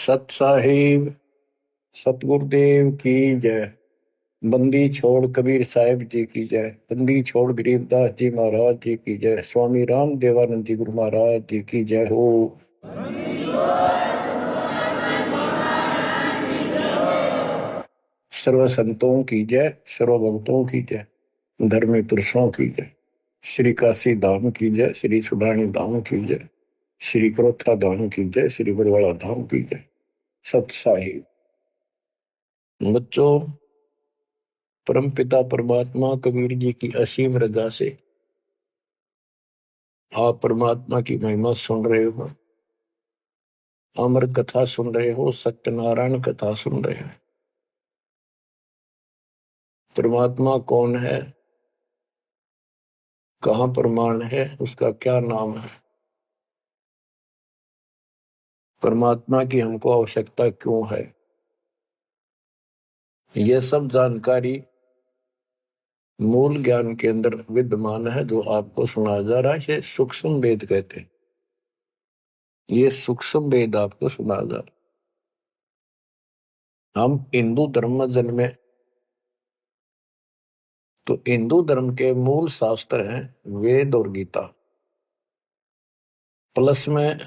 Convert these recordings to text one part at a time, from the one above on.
सत साहिब सतगुरुदेव की जय। बंदी छोड़ कबीर साहिब जी की जय। बंदी छोड़ गरीबदास जी महाराज जी की जय। स्वामी राम देवानंद जी गुरु महाराज जी की जय हो। सर्व संतों की जय, सर्व भक्तों की जय, धर्मी पुरुषों की जय। श्री काशी धाम की जय, श्री सुडानी धाम की जय, श्री क्रोथा धाम की जय, श्री बरवाड़ा धाम की जय। सत साहिब बच्चों, परमपिता परमात्मा कबीर जी की असीम रजा से आप परमात्मा की महिमा सुन रहे हो, अमर कथा सुन रहे हो, सत्यनारायण कथा सुन रहे हो। परमात्मा कौन है, कहाँ प्रमाण है, उसका क्या नाम है, परमात्मा की हमको आवश्यकता क्यों है, यह सब जानकारी मूल ज्ञान के अंदर विद्यमान है जो आपको सुनाया जा रहा है। ये सूक्ष्म वेद कहते हैं। ये सूक्ष्म वेद आपको सुनाया जा रहा है। हम हिंदू धर्म में जन्मे तो हिंदू धर्म के मूल शास्त्र हैं वेद और गीता, प्लस में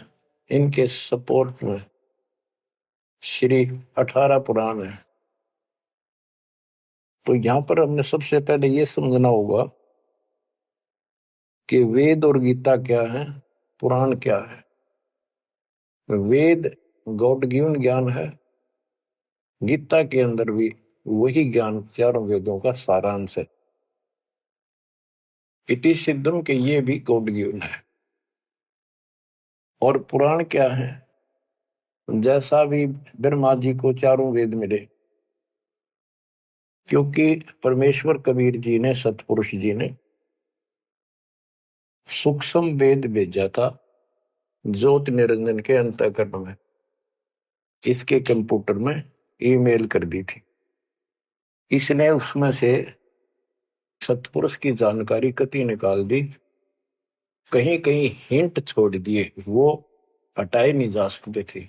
इनके सपोर्ट में श्री 18 पुराण है। तो यहां पर हमने सबसे पहले ये समझना होगा कि वेद और गीता क्या है, पुराण क्या है। वेद गॉड गिवन ज्ञान है, गीता के अंदर भी वही ज्ञान चारों वेदों का सारांश है। इति सिद्धम के ये भी गॉड गिवन है। और पुराण क्या है, जैसा भी ब्रह्मा जी को चारों वेद मिले, क्योंकि परमेश्वर कबीर जी ने, सतपुरुष जी ने सूक्ष्म वेद भेजा था ज्योति निरंजन के अंतःकरण में, इसके कंप्यूटर में ईमेल कर दी थी। इसने उसमें से सतपुरुष की जानकारी कति निकाल दी, कहीं कहीं हिंट छोड़ दिए, वो हटाए नहीं जा सकते थे।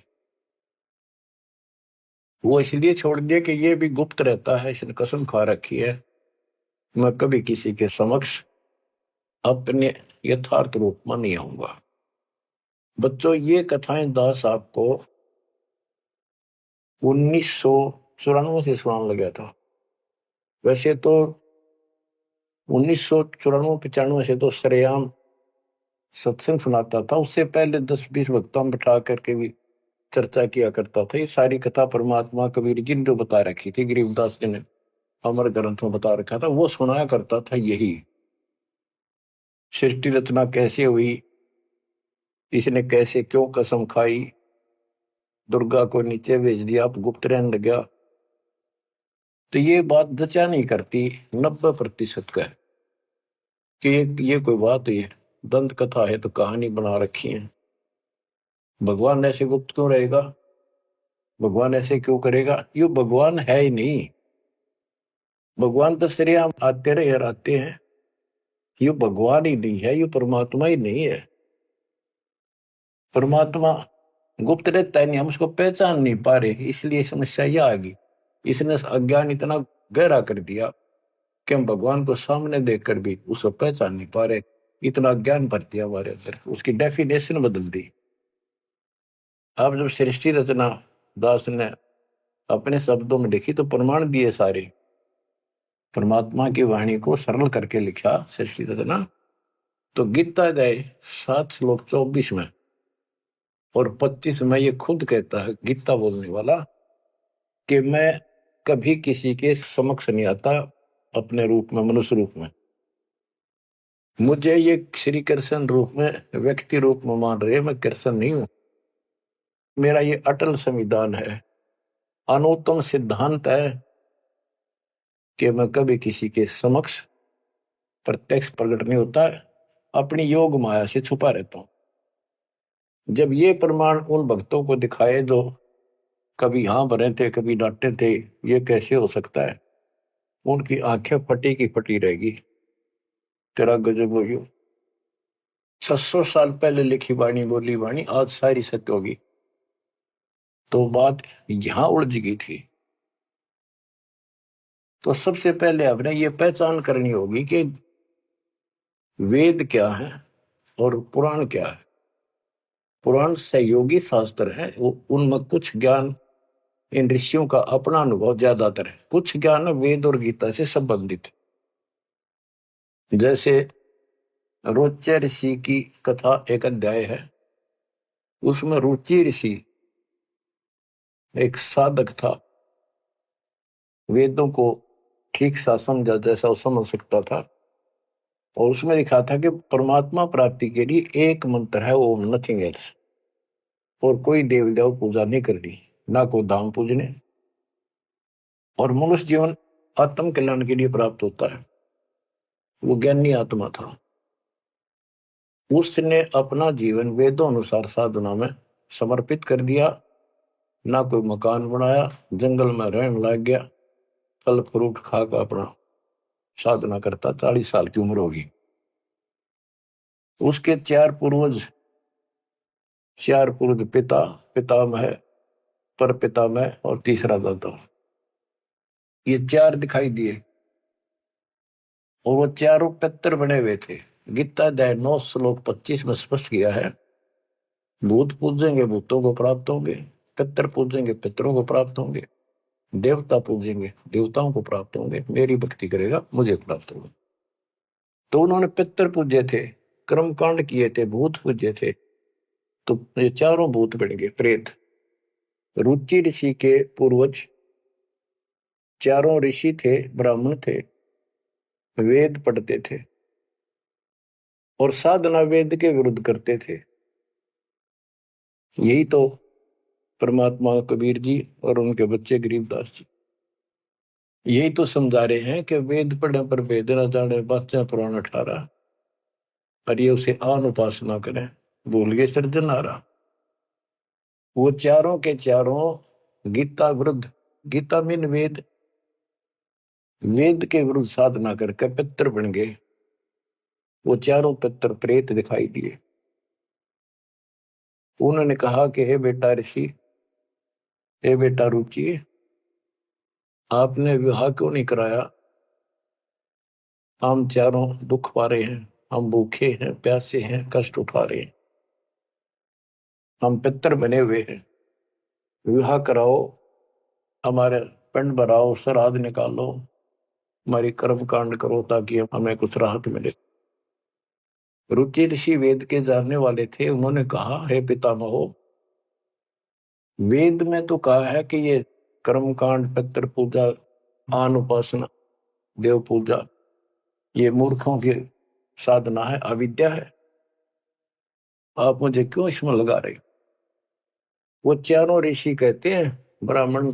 वो इसलिए छोड़ दिया कि ये भी गुप्त रहता है, इसने कसम खा रखी है मैं कभी किसी के समक्ष अपने यथार्थ रूप में नहीं आऊंगा। बच्चों, ये कथाएं दास आपको 1994 से सुनाने लगा था। वैसे तो 1994-95 से तो सरेआम सत्संग सुनाता था, उससे पहले 10-20 वक्ताओं बिठा करके भी चर्चा किया करता था। ये सारी कथा परमात्मा कबीर जी ने जो बता रखी थी, गरीबदास जी ने अमर ग्रंथ में बता रखा था, वो सुनाया करता था। यही सृष्टि रचना कैसे हुई, इसने कैसे क्यों कसम खाई, दुर्गा को नीचे भेज दिया, आप गुप्त रहने लग गया, तो ये बात जचा नहीं करती 90% का कि ये कोई बात है, दंत कथा है तो कहानी बना रखी है। भगवान ऐसे गुप्त क्यों रहेगा, भगवान ऐसे क्यों करेगा, ये भगवान है ही नहीं। भगवान तो श्रेयाम आते रहे और आते हैं, ये भगवान ही नहीं है, ये परमात्मा ही नहीं है। परमात्मा गुप्त रहता है नहीं, हम उसको पहचान नहीं पा रहे, इसलिए समस्या यह आ गई। इसने अज्ञान इतना गहरा कर दिया कि हम भगवान को सामने देखकर भी उसको पहचान नहीं पा रहे। इतना ज्ञान भर दिया हमारे अंदर, उसकी डेफिनेशन बदल दी। अब जब सृष्टि रचना दास ने अपने शब्दों में लिखी तो प्रमाण दिए सारे, परमात्मा की वाणी को सरल करके लिखा सृष्टि रचना। तो गीता अध्याय 7 श्लोक 24 में और 25 में ये खुद कहता है गीता बोलने वाला कि मैं कभी किसी के समक्ष नहीं आता अपने रूप में, मनुष्य रूप में। मुझे ये श्री कृष्ण रूप में, व्यक्ति रूप में मान रहे, मैं कृष्ण नहीं हूं। मेरा ये अटल संविधान है, अनुत्तम सिद्धांत है कि मैं कभी किसी के समक्ष प्रत्यक्ष प्रकट नहीं होता, अपनी योग माया से छुपा रहता हूं। जब ये प्रमाण उन भक्तों को दिखाए जो कभी हाँ भरे थे, कभी डांटे थे, ये कैसे हो सकता है, उनकी आंखें फटी की फटी रहेगी। तेरा गजब हो गयो। 600 साल पहले लिखी वाणी, बोली वाणी आज सारी सत्य होगी। तो बात यहां उलझ गई थी। तो सबसे पहले आपने ये पहचान करनी होगी कि वेद क्या है और पुराण क्या है। पुराण सहयोगी शास्त्र है, वो उनमें कुछ ज्ञान इन ऋषियों का अपना अनुभव ज्यादातर है, कुछ ज्ञान वेद और गीता से संबंधित। जैसे रोच्य ऋषि की कथा एक अध्याय है, उसमें रुचि ऋषि एक साधक था, वेदों को ठीक सा समझा जैसा वो समझ सकता था, और उसमें लिखा था कि परमात्मा प्राप्ति के लिए एक मंत्र है, ओम, नथिंग एल्स, और कोई देव देव पूजा नहीं करनी, ना कोई धाम पूजने, और मनुष्य जीवन आत्म कल्याण के लिए प्राप्त होता है। वो ज्ञानी आत्मा था, उसने अपना जीवन वेदों अनुसार साधना में समर्पित कर दिया, ना कोई मकान बनाया, जंगल में रहने लग गया, फल फ्रूट खाकर अपना साधना करता। 40 साल की उम्र होगी। उसके चार पूर्वज पिता, पितामह, पर पितामह और तीसरा दादा, ये चार दिखाई दिए, और वो चारों पितर बने हुए थे। गीता अध्याय 9 श्लोक 25 में स्पष्ट किया है, भूत पूजेंगे भूतों को प्राप्त होंगे, पितर पूजेंगे पितरों को प्राप्त होंगे, देवता पूजेंगे देवताओं को प्राप्त होंगे, मेरी भक्ति करेगा मुझे प्राप्त होगा। तो उन्होंने पितर पूजे थे, कर्मकांड किए थे, भूत पूजे थे, तो ये चारों भूत बन गए प्रेत। रुचि ऋषि के पूर्वज चारों ऋषि थे, ब्राह्मण थे, वेद पढ़ते थे और साधना वेद के विरुद्ध करते थे। यही तो परमात्मा कबीर जी और उनके बच्चे गरीबदास जी यही तो समझा रहे हैं कि वेद पढ़ने पर वेद न जाने, बाचा पुराण 18, और ये उसे आन उपासना करें, भूल गए सृजनहारा। वो चारों के चारों गीता विरुद्ध, गीता मीन वेद, वेद के विरुद्ध साधना करके पितर बन गए। वो चारों पितर प्रेत दिखाई दिए। उन्होंने कहा कि हे बेटा ऋषि, हे बेटा रुचि, आपने विवाह क्यों नहीं कराया? हम चारों दुख पा रहे हैं, हम भूखे हैं, प्यासे हैं, कष्ट उठा रहे हैं, हम पितर बने हुए हैं, विवाह कराओ, हमारे पिंड भराओ, श्राद्ध निकालो, हमारी कर्म कांड करो ताकि हमें कुछ राहत मिले। रुचि ऋषि वेद के जानने वाले थे। उन्होंने कहा, हे पितामहो, वेद में तो कहा है कि ये कर्म कांड, पितर पूजा, आन उपासना, देव पूजा, ये मूर्खों की साधना है, अविद्या है, आप मुझे क्यों इसमें लगा रहे? वो चारों ऋषि कहते हैं ब्राह्मण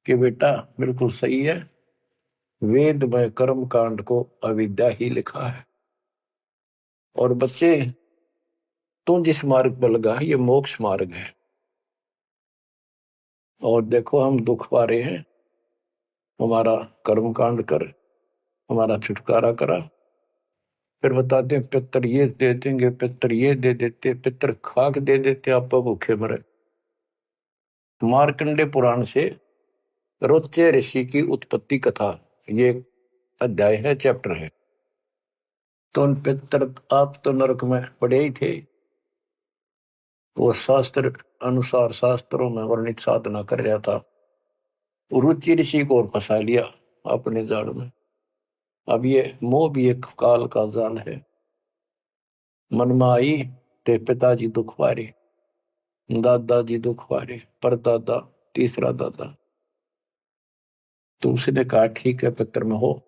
के बेटा बिल्कुल सही है, वेद में कर्म कांड को अविद्या ही लिखा है, और बच्चे तू जिस मार्ग पर लगा है ये मोक्ष मार्ग है, और देखो हम दुख पा रहे हैं, हमारा कर्म कांड कर, हमारा छुटकारा करा। फिर बताते हैं पितर ये दे देंगे, पितर ये दे देते, पितर खाक दे देते, आप भूखे मरे। मार्कंडे पुराण से रोच्य ऋषि की उत्पत्ति कथा, ये अध्याय है, चैप्टर है। तो उन पितर, आप तो नरक में पड़े ही थे, वो शास्त्र अनुसार शास्त्रों में वर्णित साधना कर रहा था, रुचि ऋषि को और फंसा लिया अपने जाल में। अब ये मोह भी एक काल का जाल है। मन में आई ते पिताजी दुख पारे, दादाजी दुख पारे, परदादा, तीसरा दादा। तो उसने कहा ठीक है पितर में हो,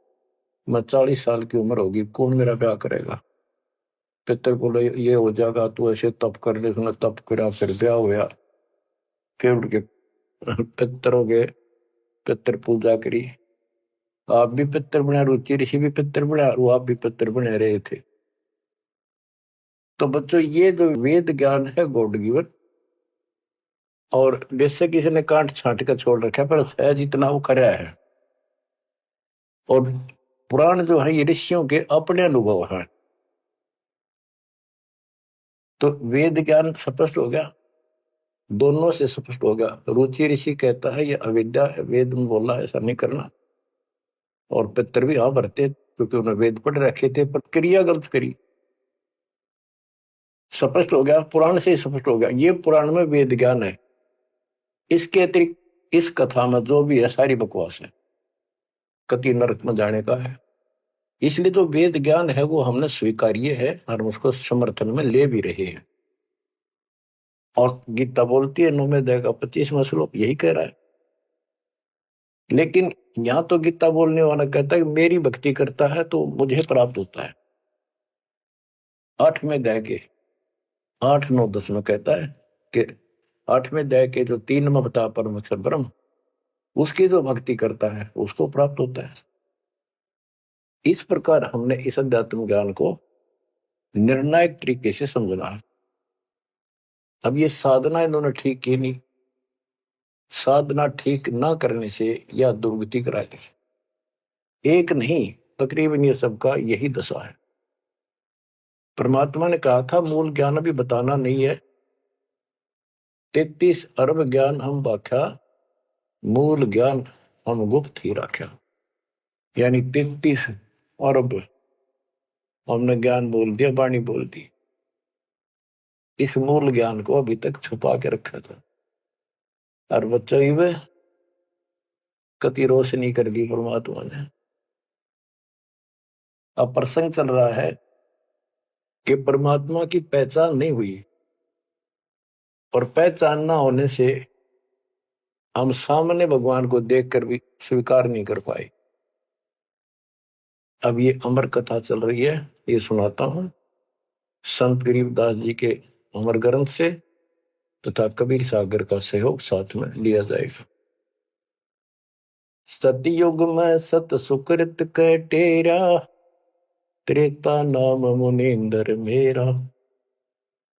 मैं 40 साल की उम्र होगी, कौन मेरा ब्याह करेगा? पितर बोले ये हो जाएगा, तू ऐसे तप कर ले। उसने तप करा, फिर ब्याह हुआ, फिर उनके पितर हो गए, पितर पूजा करी, आप भी पितर बना, रुचि ऋषि भी पितर बना, वो आप भी पितर बने रहे थे। तो बच्चों ये जो वेद ज्ञान है गॉड गिवन, और बेशक किसी ने कांट छांट कर छोड़ रखा है, पर सहज इतना वो कराया है। और पुराण जो है ये ऋषियों के अपने अनुभव है। तो वेद ज्ञान स्पष्ट हो गया। दोनों से स्पष्ट हो गया। रुचि ऋषि कहता है ये अविद्या है, वेद में बोला है ऐसा नहीं करना, और पितर भी हाँ भरते क्योंकि उन्होंने वेद पढ़ रखे थे, पर क्रिया गलत करी। स्पष्ट हो गया, पुराण से स्पष्ट हो गया, ये पुराण में वेद ज्ञान है। इसके अतिरिक्त इस कथा में जो भी है सारी बकवास है, कति नरक में जाने का है। इसलिए जो वेद ज्ञान है वो हमने स्वीकार्य है और उसको समर्थन में ले भी रहे हैं। और गीता बोलती है 9वें अध्याय का 25वां श्लोक यही कह रहा है। लेकिन यहां तो गीता बोलने वाला कहता है कि मेरी भक्ति करता है तो मुझे प्राप्त होता है। 8वें अध्याय के 8, 9, 10 में कहता है कि 8वें अध्याय के जो 3 में बता परमेश्वर ब्रह्म, उसकी जो भक्ति करता है उसको प्राप्त होता है। इस प्रकार हमने इस अध्यात्म ज्ञान को निर्णायक तरीके से समझना है। अब ये साधना इन्होंने ठीक की नहीं, साधना ठीक ना करने से यह दुर्गति कराएगी। एक नहीं, तकरीबन ये सबका यही दशा है। परमात्मा ने कहा था मूल ज्ञान अभी बताना नहीं है, 33 अरब ज्ञान हम व्याख्या, मूल ज्ञान हम गुप्त ही रख्या। यानी 33 अरब हमने ज्ञान बोल दिया, वाणी बोल दी, इस मूल ज्ञान को अभी तक छुपा के रखा था। और बच्चों ही वे कति रोशनी कर दी परमात्मा ने। अब प्रसंग चल रहा है कि परमात्मा की पहचान नहीं हुई, और पहचान ना होने से हम सामने भगवान को देखकर भी स्वीकार नहीं कर पाए। अब ये अमर कथा चल रही है, ये सुनाता हूं संत गरीबदास जी के अमर ग्रंथ से, तथा कबीर सागर का सहयोग साथ में लिया जाएगा। सतयुग में सत सुकृत के टेरा, त्रेता नाम मुनींद्र मेरा,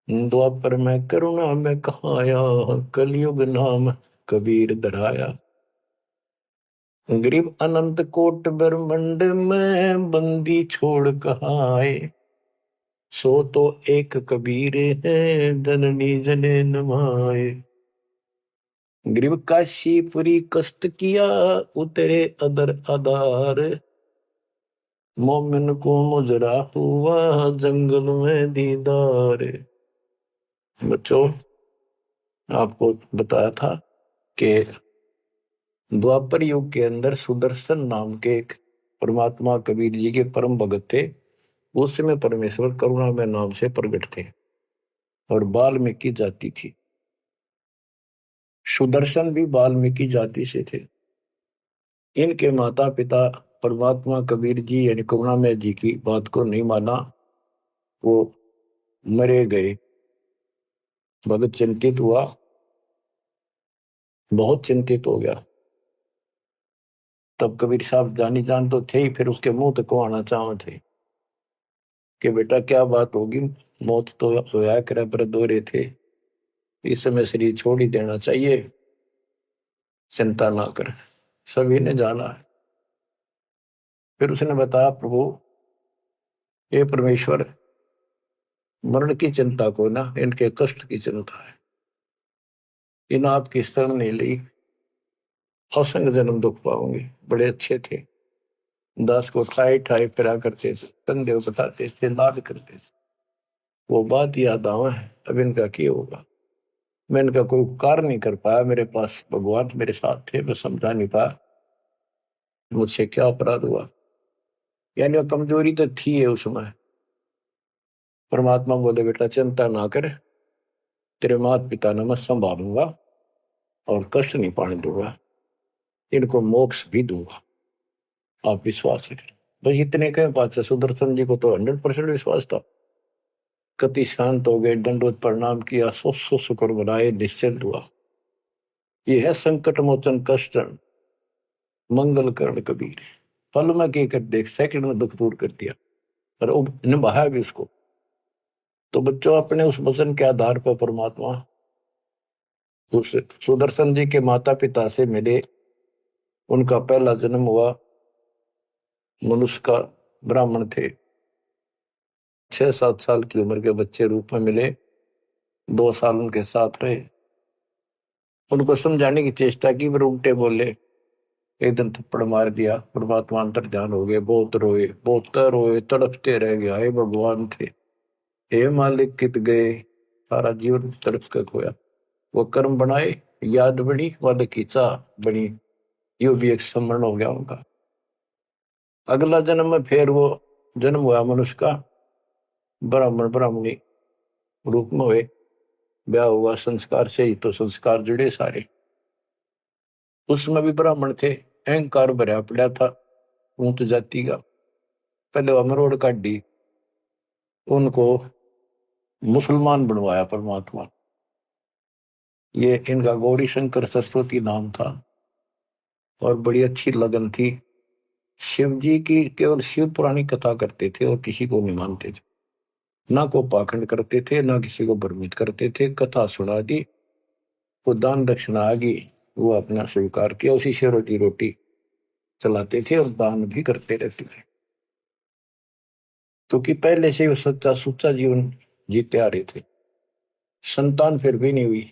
द्वापर में करुणा में कहाया, कलयुग नाम कबीर धराया। गरीब अनंत कोट ब्रह्मंड में बंदी छोड़ कहाए, सो तो एक कबीर है जननी जने नमाए। गरीब काशीपुरी कष्ट किया, उतरे अदर आधार, मोमिन को मुजरा हुआ जंगल में दीदार। बच्चों आपको बताया था कि द्वापर युग के अंदर सुदर्शन नाम के एक परमात्मा कबीर जी के परम भगत थे। उस समय परमेश्वर करुणा में नाम से प्रकट थे और वाल्मीकि जाति थी। सुदर्शन भी वाल्मीकि जाति से थे। इनके माता पिता परमात्मा कबीर जी यानी करुणामय जी की बात को नहीं माना, वो मरे गए। भगत चिंतित हुआ, बहुत चिंतित हो गया। तब कबीर साहब जानी जान तो थे ही, फिर उसके मुंह तक को आना चाह थे कि बेटा क्या बात होगी, मौत तो होया करे पर दौरे थे, इस समय शरीर छोड़ ही देना चाहिए, चिंता ना कर। सभी ने जाना है। फिर उसने बताया प्रभु ये परमेश्वर, मरण की चिंता को ना, इनके कष्ट की चिंता है। इन आपकी शरण नहीं ली, असंग जन्म दुख पाओगे। बड़े अच्छे थे, दास को ठाई ठाई फिरा करते थे, कंधे बताते थे, लाद करते थे। वो बात याद आवा है, अब इनका क्या होगा। मैं इनका कोई उपकार नहीं कर पाया, मेरे पास भगवान मेरे साथ थे, मैं समझा नहीं पाया मुझसे क्या अपराध हुआ। यानी वो कमजोरी तो थी है उसमें। परमात्मा बोले बेटा चिंता ना कर, तेरे माता पिता ने मैं संभालूंगा और कष्ट नहीं पाने दूंगा, इनको मोक्ष भी दूंगा, आप विश्वास रखें। बस इतने कहे बात से सुदर्शन जी को तो 100% विश्वास था। कति शांत हो गए, दंडोत प्रणाम किया, सौ शुक्र बनाए, निश्चिंत हुआ। ये है संकट मोचन कष्ट मंगल करण कबीर। पल में के कर देख, सेकंड में दुख दूर कर दिया, पर निभाया भी उसको। तो बच्चों अपने उस वचन के आधार पर परमात्मा उस सुदर्शन जी के माता पिता से मिले। उनका पहला जन्म हुआ, मनुष्य का ब्राह्मण थे। 6-7 साल की उम्र के बच्चे रूप में मिले, 2 साल उनके साथ रहे। उनको समझाने की चेष्टा की, पर उल्टे बोले। एक दिन थप्पड़ मार दिया, परमात्मा अंतर ध्यान हो गए, बहुत रोए, तड़पते रह गए, हे भगवान थे, हे मालिक कित गए, सारा जीवन तड़प कर खोया। वो कर्म बनाए, याद बनी, वाले की चाह बनी, यो भी एक स्मरण हो गया उनका। अगला जन्म में फिर वो जन्म हुआ मनुष्य का, ब्राह्मण ब्राह्मणी रूप में हुए, ब्याह हुआ, संस्कार से ही तो संस्कार जुड़े सारे। उसमें भी ब्राह्मण थे, अहंकार भरा पड़ा था ऊंच जाति का। पहले वो मरोड़ काटी, उनको मुसलमान बनवाया परमात्मा। ये इनका गौरी शंकर सरस्वती नाम था, और बड़ी अच्छी लगन थी। शिव जी की केवल शिव पुराणी कथा करते थे और किसी को नहीं मानते थे, ना को पाखंड करते थे, ना किसी को भ्रमित करते थे। कथा सुना दी, वो दान दक्षिणा आ गई, वो अपना स्वीकार किया, उसी से रोटी रोटी चलाते थे और दान भी करते रहते थे, क्योंकि पहले से वो सच्चा सुच्चा जीवन जीते आ रहे थे। संतान फिर भी नहीं हुई,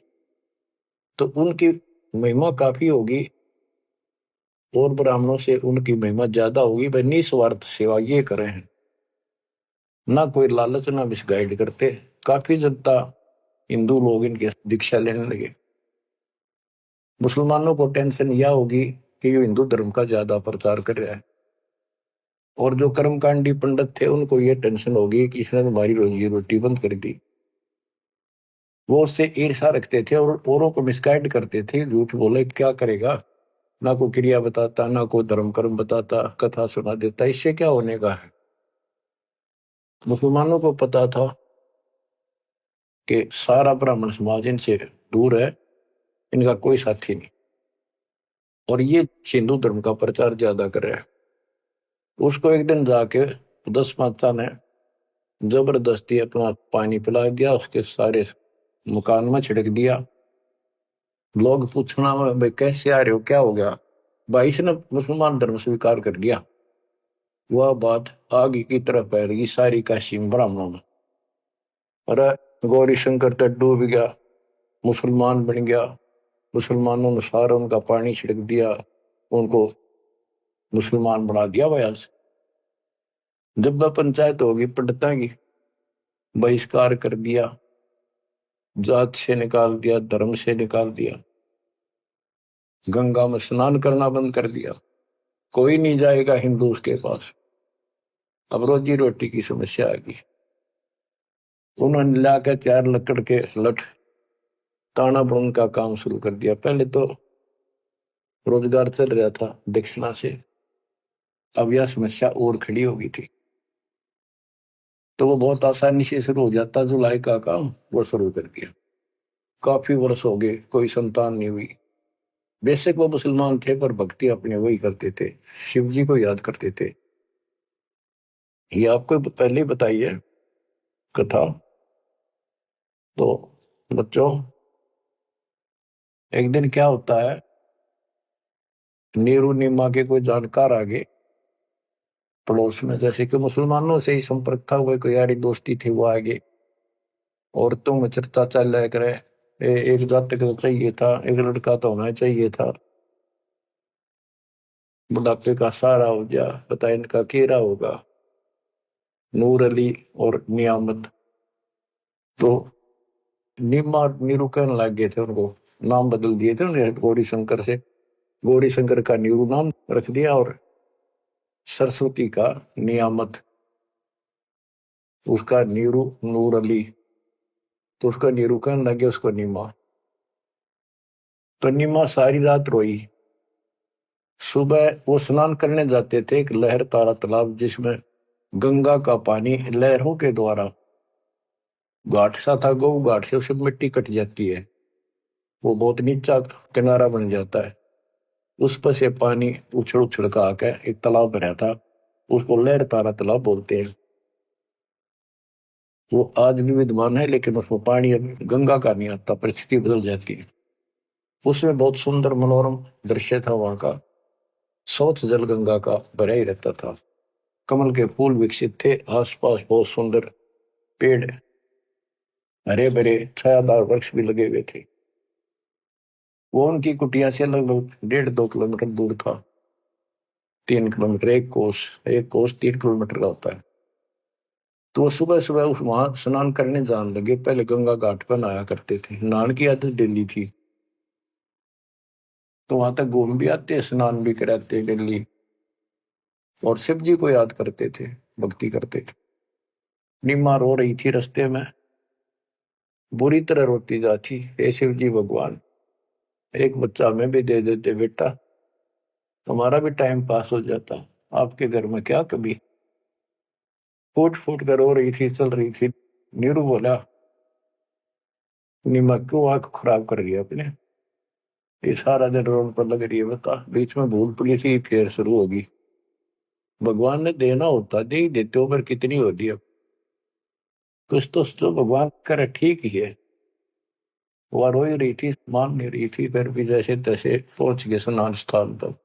तो उनकी महिमा काफी होगी, और ब्राह्मणों से उनकी महिमा ज्यादा होगी। भाई निस्वार्थ सेवा ये करे हैं, ना कोई लालच, ना मिसगाइड करते। काफी जनता हिंदू लोग इनके दीक्षा लेने लगे। मुसलमानों को टेंशन यह होगी कि ये हिंदू धर्म का ज्यादा प्रचार कर रहा है, और जो कर्मकांडी पंडित थे उनको ये टेंशन होगी कि इसने हमारी रोजी रोटी बंद कर दी। वो उससे ईर्षा रखते थे और औरों को मिसगाइड करते थे, झूठ बोले क्या करेगा, ना कोई क्रिया बताता, ना कोई धर्म कर्म बताता, कथा सुना देता, इससे क्या होने का है। मुसलमानों को पता था कि सारा ब्राह्मण समाज इनसे दूर है, इनका कोई साथी नहीं, और ये हिंदू धर्म का प्रचार ज्यादा कर रहा है। उसको एक दिन जाके 10 माता ने जबरदस्ती अपना पानी पिला दिया, उसके सारे मकान में छिड़क दिया। लोग पूछना भाई कैसे आ रहे हो, क्या हो गया, भाई इसने मुसलमान धर्म स्वीकार कर लिया। वह बात आगे की तरफ फैल गई सारी काशी में, ब्राह्मणों में। अरे गौरी शंकर तो डूब गया, मुसलमान बन गया, मुसलमानों ने सारा उनका पानी छिड़क दिया, उनको मुसलमान बना दिया। भाई आज जब वह पंचायत होगी पंडिता की, बहिष्कार कर दिया, जात से निकाल दिया, धर्म से निकाल दिया, गंगा में स्नान करना बंद कर दिया, कोई नहीं जाएगा हिंदू उसके पास। अब रोजी रोटी की समस्या आ गई। उन्होंने लाकर 4 लकड़ के लठ ताना बुन का काम शुरू कर दिया। पहले तो रोजगार चल रहा था दक्षिणा से, अब यह समस्या और खड़ी हो गई थी, तो वो बहुत आसानी से शुरू हो जाता। जुलाई का काम वो शुरू कर दिया। काफी वर्ष हो गए, कोई संतान नहीं हुई। बेशक वो मुसलमान थे, पर भक्ति अपने वही करते थे, शिव जी को याद करते थे। ये आपको पहले ही बताइए कथा। तो बच्चों, एक दिन क्या होता है, नीरू नीमा के कोई जानकार आगे पड़ोस में, जैसे कि मुसलमानों से ही संपर्क था, वो कोई यारी दोस्ती थी, वो आगे औरतों में चर्चा चल रहा करे, एक जातक तो चाहिए था, एक लड़का तो होना चाहिए था, बुढ़ापे का सहारा हो गया, पता इनका केरा होगा, नूर अली और नियामत। तो नीमा नीरू कहने लग गए थे, उनको नाम बदल दिए थे उन्हें, गौरी शंकर से गौरी शंकर का नीरू नाम रख दिया, और सरस्वती का नियामत, उसका नीरू नूर अली, तो उसका नीरू कहने लगे उसको नीमा। तो नीमा सारी रात रोई। सुबह वो स्नान करने जाते थे एक लहर तारा तालाब, जिसमें गंगा का पानी लहरों के द्वारा, घाट सा था गौ घाट से, उसे मिट्टी कट जाती है, वो बहुत नीचा किनारा बन जाता है, उस पर से पानी उछल उछल का आकर एक तालाब बना था, उसको लहर तारा तालाब बोलते हैं। वो आज भी विद्यमान है, लेकिन उसमें पानी अब गंगा का नहीं आता, परिस्थिति बदल जाती है। उसमें बहुत सुंदर मनोरम दृश्य था वहां का, स्वच्छ जल गंगा का भरा ही रहता था, कमल के फूल विकसित थे, आसपास बहुत सुंदर पेड़, हरे भरे छायादार वृक्ष भी लगे हुए थे। वो उनकी कुटिया से लगभग 1.5-2 किलोमीटर दूर था। 3 किलोमीटर, एक कोस 3 किलोमीटर का होता है। तो वो सुबह सुबह उस वहां स्नान करने जाने लगे। पहले गंगा घाट पर नहाया करते थे, नहान की आदत डेली थी। तो वहां तक घूम भी आते, स्नान भी कराते डेली, और शिव जी को याद करते थे, भक्ति करते थे। निम्मा रो रही थी रास्ते में, बुरी तरह रोती जाती, हे शिव जी भगवान, एक बच्चा हमें भी दे देते बेटा, हमारा भी टाइम पास हो जाता, आपके घर में क्या कभी। फूट फूट कर रो रही थी, चल रही थी। नीरू बोला, निम्मा क्यों आंख खराब कर रही है अपने, ये सारा दिन रोड पर लग रही है, बता बीच में भूल पड़ी थी फिर शुरू होगी। भगवान ने देना होता दे ही देते हो, पर कितनी होती है। कुछ तो भगवान करे ठीक ही है। वह रो ही रही थी, मान नहीं रही थी, फिर भी जैसे तैसे पहुंच गए स्नान स्थान तक।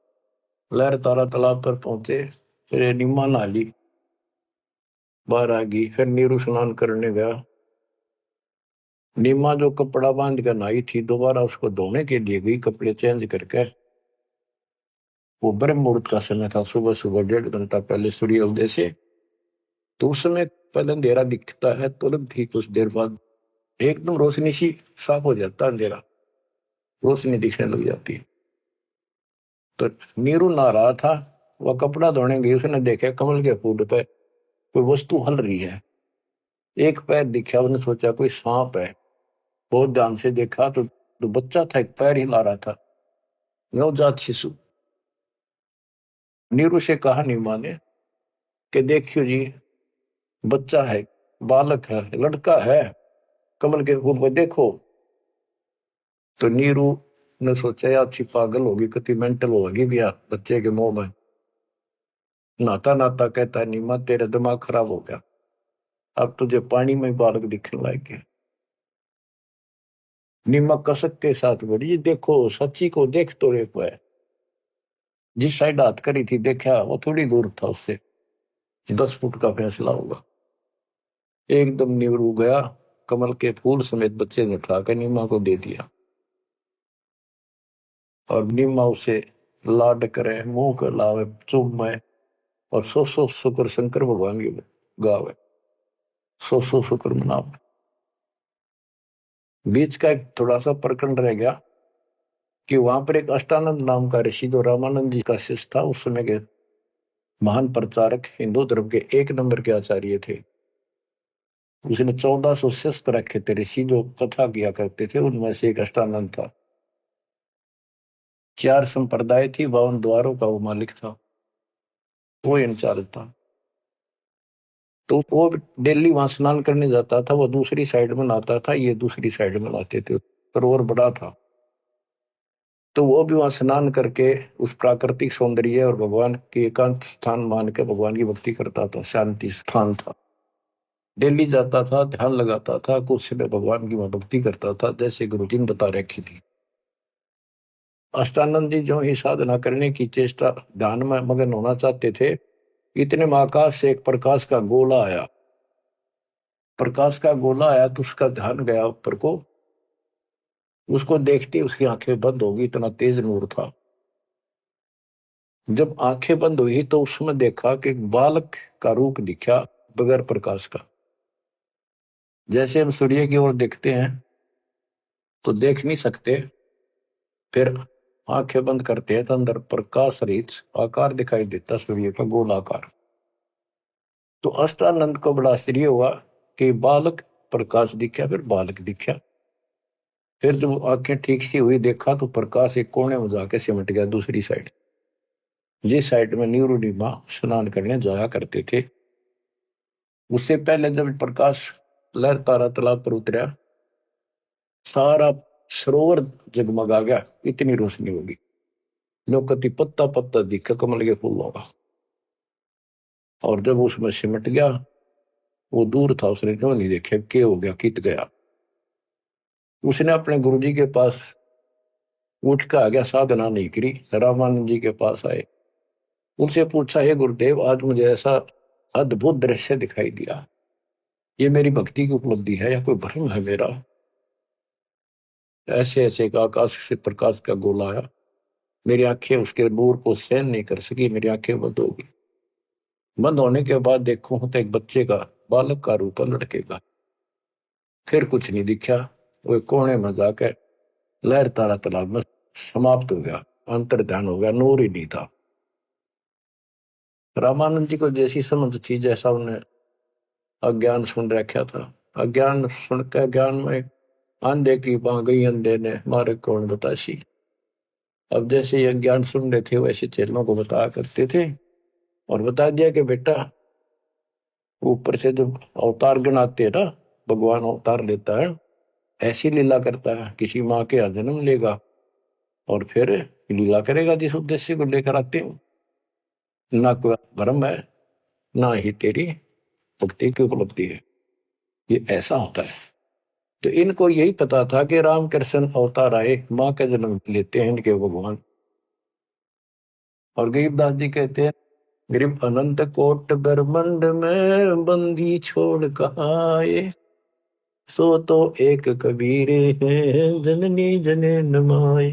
लहर तारा तालाब पर पहुंचे, फिर निम्मा नहा ली, बाहर आ गई। फिर नीरू स्नान करने गया। निम्मा जो कपड़ा बांध कर नहाई थी, दोबारा उसको धोने के लिए गई, कपड़े चेंज करके। वो ब्रह्म मुहूर्त का समय था, सुबह सुबह 1.5 घंटा पहले सूर्य उदय से। तो उस समय पहले अंधेरा दिखता है, तुरंत ही कुछ देर बाद एकदम रोशनी सी साफ हो जाता है, अंधेरा रोशनी दिखने लग जाती है। तो नीरू नहा रहा था, वह कपड़ा धोने गई, उसने देखा कमल के फूल पे कोई वस्तु हल रही है। एक पैर दिखा, उसने सोचा कोई सांप है। बहुत ध्यान से देखा तो बच्चा था, एक पैर हिला रहा था, नवजात शिशु। नीरू से कहा नीमा ने कि देखियो जी, बच्चा है, बालक है, लड़का है, कमल के फूल को देखो। तो नीरू ने सोचा यार अच्छी पागल होगी, कति मेंटल होगी भी यार बच्चे के मुंह में। नहाता नहाता कहता है, नीमा तेरा दिमाग खराब हो गया, अब तुझे पानी में बालक दिखने लग गए। नीमा कसक के साथ बोली, देखो सच्ची को देख तो रे है। जिस साइड हाथ करी थी देखा, वो थोड़ी दूर था उससे, 10 फुट का फैसला होगा। एकदम नीरू गया, कमल के फूल समेत बच्चे ने उठा कर नीमा को दे दिया। और नीमा उसे लाड करे, मुंह कर लावे, चूमे, और सौ शुक्र शंकर भगवान की गावे, सौ शुक्र मनावे। बीच का एक थोड़ा सा प्रकरण रह गया कि वहां पर एक अष्टानंद नाम का ऋषि, जो रामानंद जी का शिष्य था, उस समय के महान प्रचारक, हिंदू धर्म के 1 नंबर के आचार्य थे। उसने 1400 शिष्य रखे थे ऋषि, जो कथा किया करते थे, उनमें से एक अष्टानंद था। 4 संप्रदाय थी, 52 द्वारों का वो मालिक था, वो इंचार्ज था। तो वो दिल्ली वहां स्नान करने जाता था, वो दूसरी साइड में नहाता था, ये दूसरी साइड में नहाते थे, सरोवर बड़ा था। तो वो भी वहां स्नान करके उस प्राकृतिक सौंदर्य और भगवान के एकांत स्थान मान के भगवान की भक्ति करता था, शांति स्थान था। दिल्ली जाता था, ध्यान लगाता था, कुछ समय भगवान की वहां भक्ति करता था, जैसे गुरु जी ने बता रखी थी। अष्टानंद जी जो ही साधना करने की चेष्टा, ध्यान में मगन होना चाहते थे, इतने में आकाश से एक प्रकाश का गोला आया। प्रकाश का गोला आया तो उसका ध्यान गया ऊपर को, उसको देखते उसकी आंखें बंद होगी, इतना तेज नूर था। जब आंखें बंद हुई तो उसमें देखा कि एक बालक का रूप दिखा, बगैर प्रकाश का। जैसे हम सूर्य की ओर देखते हैं तो देख नहीं सकते, फिर आंखें बंद करते हैं तो अंदर प्रकाश रहित आकार दिखाई देता, सूर्य का गोलाकार। तो अष्टानंद को बड़ा आश्चर्य हुआ कि बालक प्रकाश दिखा, फिर बालक दिखा। फिर जब आंखें ठीक सी हुई, देखा तो प्रकाश एक कोने में जाके सिमट गया दूसरी साइड, जिस साइड में नीरू नीमा स्नान करने जाया करते थे। उससे पहले जब प्रकाश लहर तारा तालाब पर उतरा, सारा सरोवर जगमगा गया, इतनी रोशनी होगी। लोकति पत्ता पत्ता दिखा कमल के फूलों का। और जब उसमें सिमट गया, वो दूर था, उसने जो नहीं देखा क्या हो गया, कित गया। उसने अपने गुरुजी के पास उठ के आ गया, साधना नहीं करी, रामानंद जी के पास आए, उनसे पूछा, हे गुरुदेव, आज मुझे ऐसा अद्भुत दृश्य दिखाई दिया, ये मेरी भक्ति की उपलब्धि है या कोई भ्रम है मेरा? ऐसे ऐसे का आकाश से प्रकाश का गोला आया, मेरी आंखें उसके नूर को सहन नहीं कर सकी, मेरी आंखें बंद हो गई। बंद होने के बाद देखो तो एक बच्चे का, बालक का रूप है, लड़के का। फिर कुछ नहीं दिखा, वो कोने में जाकर लहर तारा तालाब में समाप्त हो गया, अंतर ध्यान हो गया, नूर ही नहीं था। रामानंद जी को जैसी समझ थी, जैसा उन्हें अज्ञान सुन रखा था, अज्ञान सुन के ज्ञान में अंधे की बां गई, अंधे ने मारे कौन बतासी। अब जैसे ये ज्ञान सुन रहे थे वैसे चेलों को बताया करते थे, और बता दिया कि बेटा ऊपर से जब अवतार गणाते हैं ना, भगवान अवतार लेता है, ऐसी लीला करता है, किसी माँ के यहाँ जन्म लेगा और फिर लीला करेगा जिस उद्देश्य को लेकर आते हो। ना कोई भ्रम है, ना ही तेरी भक्ति की उपलब्धि है, ये ऐसा होता है। तो इनको यही पता था कि रामकृष्ण अवतार आए, माँ का जन्म लेते हैं इनके भगवान। और गरीबदास जी कहते हैं, गरीब अनंत कोट ब्रह्मंड में बंदी छोड़ कहाँ आए, सो तो एक कबीरे हैं जननी जने नमाए।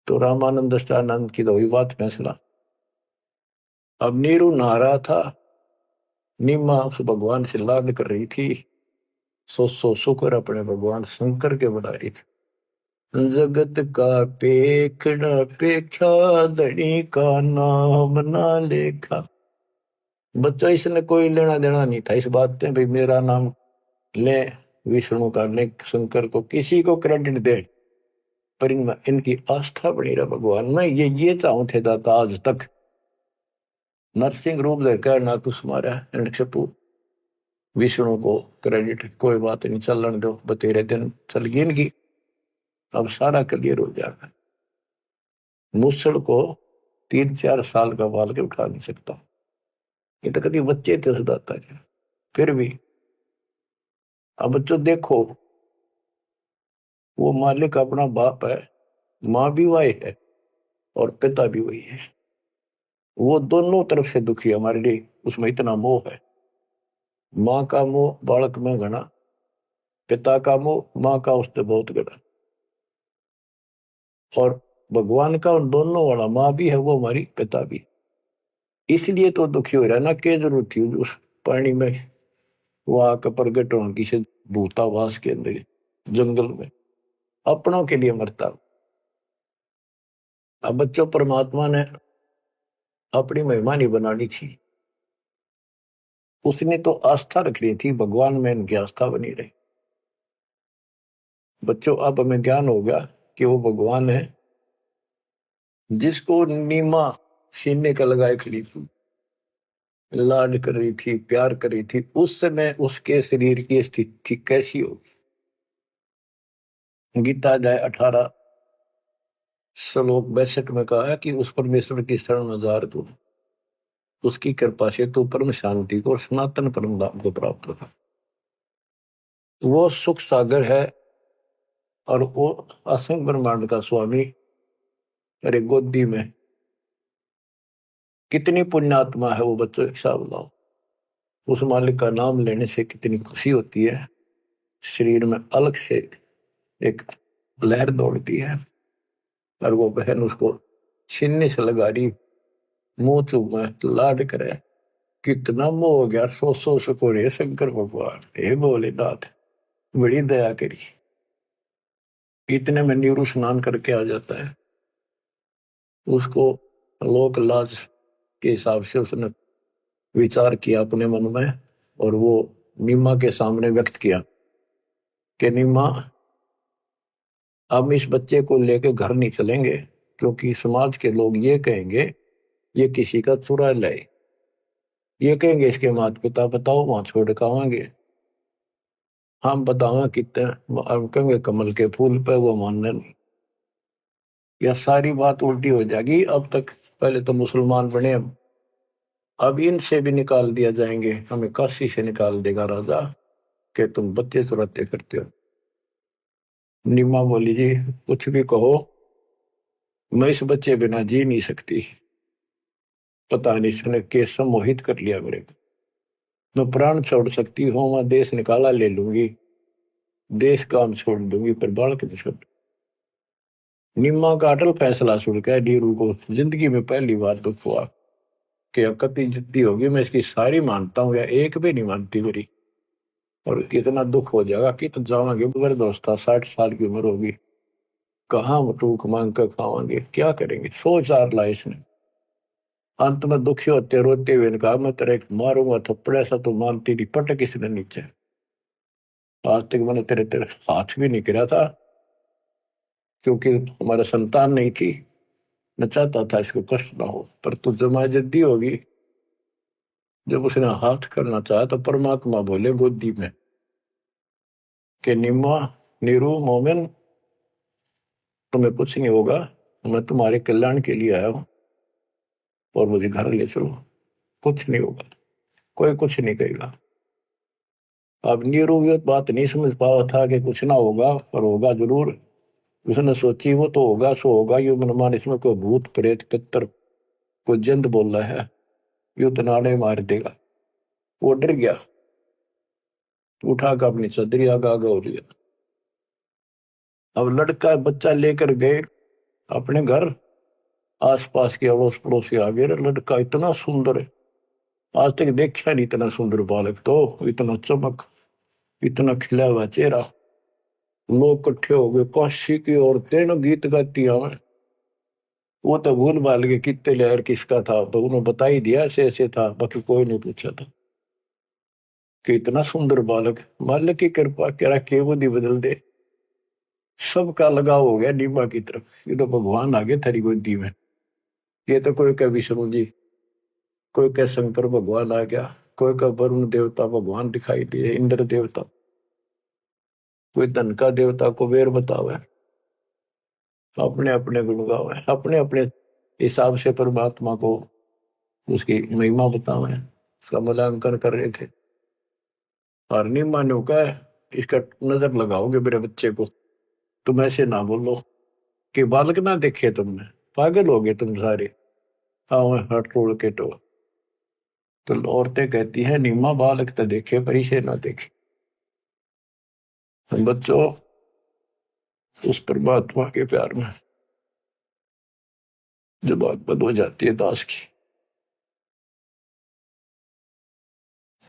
तो रामानंद अष्टानंद की तो वही बात फैसला। अब नीरू नहा रहा था, नीमा उस भगवान से लाड कर रही थी, सो शुक्र अपने भगवान शंकर के बना रही थी। जगत का पेखड़ा पेखा, धनी का नाम ना लेखा। बच्चा इसने कोई लेना देना नहीं था इस बात से, भाई मेरा नाम ले विष्णु का, ले शंकर को, किसी को क्रेडिट दे, पर इनमें इनकी आस्था बनी रहा भगवान में। ये चाहूं थे दाता आज तक, नरसिंह रूप लेकर ना कुछ मारा नक्षपू, विष्णु को क्रेडिट कोई बात नहीं, चलन दो, बतेरे दिन चल गई इनकी, अब सारा क्लियर हो जाएगा। मूसड़ को 3-4 साल का बाल के उठा नहीं सकता, ये तो कभी बच्चे थे उस दाता के। फिर भी अब बच्चों देखो, वो मालिक अपना बाप है, माँ भी वही है और पिता भी वही है। वो दोनों तरफ से दुखी है हमारे लिए, उसमें इतना मोह है। माँ का मोह बालक में घना, पिता का मोह माँ का उससे बहुत घना, और भगवान का उन दोनों वाला, माँ भी है वो हमारी, पिता भी। इसलिए तो दुखी हो रहा है ना, क्या जरूरत थी उस पानी में वो आकर प्रगट होने की से, भूतावास के अंदर जंगल में अपनों के लिए मरता। अब बच्चों परमात्मा ने अपनी महिमा नहीं बनानी थी, उसने तो आस्था रख रही थी भगवान में, इनकी आस्था बनी रही। बच्चों अब हमें ज्ञान हो गया कि वो भगवान है जिसको नीमा सीने का लगाए खड़ी थी, लाड कर रही थी, प्यार कर रही थी, उस समय उसके शरीर की स्थिति कैसी होगी। गीता अध्याय 18 श्लोक 62 में कहा है कि उस परमेश्वर की शरण में जा तू, उसकी कृपा से तो परम शांति को और सनातन परम धाम को प्राप्त होगा। वो सुख सागर है और वो असंग ब्रह्मांड का स्वामी। अरे गोदी में कितनी पुण्यात्मा है वो बच्चों, हिसाब लाओ। उस मालिक का नाम लेने से कितनी खुशी होती है, शरीर में अलग से एक लहर दौड़ती है। और वो बहन उसको सीने से लगा रही, मुंह चूमे, लाड करे, कितना मोह हो गया। सो सको रे शंकर भगवान, हे भोलेनाथ बड़ी दया करी। इतने में नीरू स्नान करके आ जाता है, उसको लोक लाज के हिसाब से उसने विचार किया अपने मन में, और वो नीमा के सामने व्यक्त किया कि नीमा, हम इस बच्चे को लेकर घर नहीं चलेंगे, क्योंकि समाज के लोग ये कहेंगे ये किसी का चुरा लाए, ये कहेंगे इसके माता पिता बताओ वहां छोड़ के आवांगे, हम बतावा कितने, हम कहेंगे कमल के फूल पे, वो मानने नहीं। यह सारी बात उल्टी हो जाएगी। अब तक पहले तो मुसलमान बने, अब इनसे भी निकाल दिया जाएंगे, हमें काशी से निकाल देगा राजा कि तुम बच्चे चुराते करते हो। नीमा बोली जी कुछ भी कहो, मैं इस बच्चे बिना जी नहीं सकती, पता नहीं इसने कैसे मोहित कर लिया मेरे को। मैं प्राण छोड़ सकती हूँ, मैं देश निकाला ले लूंगी, देश काम छोड़ दूंगी पर बालक नहीं छोड़। निम्मा का अटल फैसला सुन के नीरू को जिंदगी में पहली बार दुख हुआ कि अकती जिद्दी होगी, मैं इसकी सारी मानता हूँ या एक भी नहीं मानती मेरी, और कितना दुख हो जाएगा कि तो जावांगे मेरे दोस्ता 60 साल की उम्र होगी, कहाँ टूक मांग कर खावांगे, क्या करेंगे, सोच आर ला इसने। अंत में दुखी होते रोते हुए कहा मैं तेरे मारूंगा थप्पड़, ऐसा तो मानती नहीं, पटक इसने नीचे। आज तक मैंने तेरे तेरे हाथ भी नहीं गिरा था क्योंकि हमारा संतान नहीं थी, मैं चाहता था इसको कष्ट ना हो, पर तू जमा जद्दी होगी। जब उसने हाथ करना चाहा तो परमात्मा बोले गोदी में कि निम्मा, नीरू, मोमिन, तुम्हें कुछ नहीं होगा, मैं तुम्हारे कल्याण के लिए आया हूं और मुझे घर ले चलो, कुछ नहीं होगा, कोई कुछ नहीं कहेगा। अब नीरू ये बात नहीं समझ पाया था कि कुछ ना होगा, पर होगा जरूर। उसने सोची वो तो होगा सो होगा, यू मनमान इसमें कोई भूत प्रेत पितर कोई जंद बोल रहा है, यू तो नाड़े मार देगा। वो डर गया, उठा कर अपनी चदरी आगा आगा हो लिया। अब लड़का बच्चा लेकर गए अपने घर, आसपास के अड़ोस पड़ोसी आ गए, लड़का इतना सुंदर है, आज तक देखा नहीं इतना सुंदर बालक, तो इतना चमक, इतना खिला हुआ चेहरा। लोग इकट्ठे हो गए, काशी की औरतें न गीत गाती हमें। वो तो भूल भाल के कितने लहर किसका था, तो उन्होंने बता ही दिया ऐसे ऐसे था, बाकी कोई नहीं पूछा था कि इतना सुंदर बालक, मालिक की कृपा कह रहा के बुद्धि बदल दे। सबका लगाव हो गया नीमा की तरफ, ये तो भगवान आ गए थारी गोदी में। ये तो कोई कह विष्णु जी, कोई कह शंकर भगवान आ गया, कोई कह वरुण देवता भगवान दिखाई दिए, इंद्र देवता, कोई धन का देवता कुबेर बतावे, अपने अपने गुण गावे, अपने अपने हिसाब से परमात्मा को उसकी महिमा बतावे, उसका मूल्यांकन कर रहे थे। और नीमा ने कहा इसका नजर लगाओगे मेरे बच्चे को, तुम ऐसे ना बोलो कि बालक ना देखे तुमने, पागल हो गए तुम सारे, आओ हट तोड़ के तो औरतें कहती है नीमा बालक तो देखे पर इसे ना देखे। बच्चों, उस परमात्मा के प्यार में जब बात बंद हो जाती है दास की,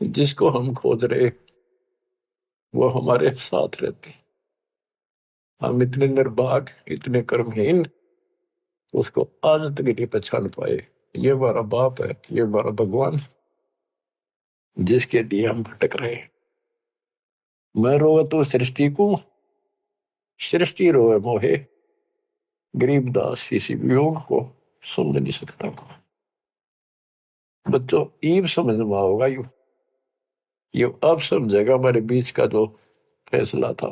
जिसको हम खोज रहे वो हमारे साथ रहते हैं, हम इतने निर्भाग, इतने कर्महीन, उसको आज तक नहीं पहचान पाए। ये हमारा बाप है, ये हमारा भगवान, जिसके लिए हम भटक रहे हैं। मैं रोवे तो सृष्टि को, सृष्टि रोवे मोहे, गरीबदास इसी वियोग को समझ नहीं सकता को। बच्चों ईब समझ में होगा, ये अब समझेगा हमारे बीच का जो फैसला था,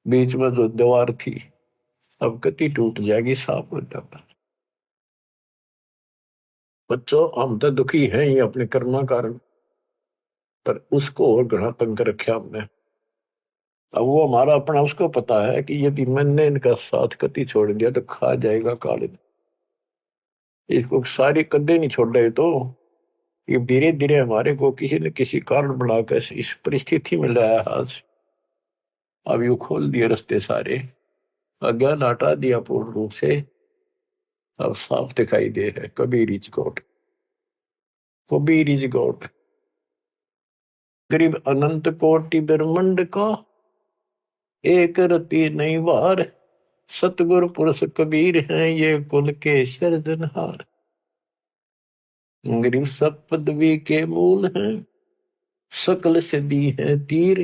बीच में जो दीवार थी, अब कति टूट जाएगी, साफ हो जाता। बच्चों हम तो दुखी हैं ही अपने कर्म कारण, पर उसको और घना तंग कर रखा हमने। अब वो हमारा अपना उसको पता है कि यदि मैंने इनका साथ कति छोड़ दिया तो खा जाएगा काले, इसको सारी कदे नहीं छोड़ रहे, तो ये धीरे धीरे हमारे को किसी न किसी कारण बनाकर इस परिस्थिति में लाया आज। अब यू खोल दिए रास्ते सारे, अज्ञान हटा दिया पूर्ण रूप से, अब साफ दिखाई दे है Kabir is God, Kabir is God. करीब अनंत कोटि ब्रह्मंड का एक रति नहीं वार, सतगुरु पुरुष कबीर हैं ये कुल के सर्जनहार। गरीब सब पदवी के मूल हैं, सकल सिद्धि है तीर,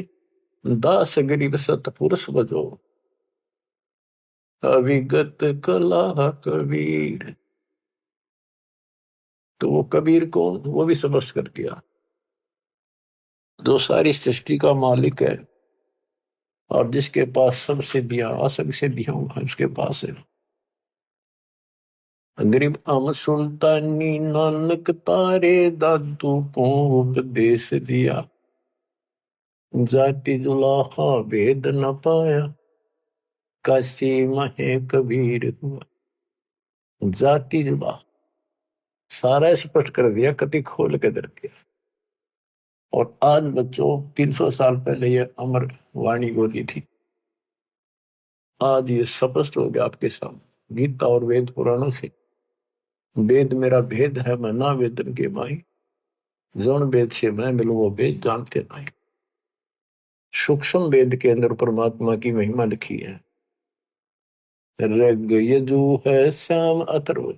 दास गरीब सतपुरुष बजो, अविगत कला कबीर। तो वो कबीर कौन, वो भी समझ कर दिया, जो सारी सृष्टि का मालिक है और जिसके पास सब सिद्धियां, असंग सिद्धियां उसके पास है। गरीब अम सुल्तानी नानक तारे दादू को उपदेश दिया, जाति जुलाहा भेद न पाया, काशी महे कबीर हुआ। जाति जुला सारा स्पष्ट कर दिया, कति खोल के दर दिया। और आज बच्चों 300 साल पहले ये अमर वाणी बोली थी, आज ये स्पष्ट हो गया आपके सामने गीता और वेद पुराणों से। वेद मेरा भेद है मैं ना वेदन के माही, जौन वेद से मैं मिलूं वो वेद जानते नहीं। सूक्ष्म वेद के अंदर परमात्मा की महिमा लिखी है। ऋग यजु है श्याम अथर्व,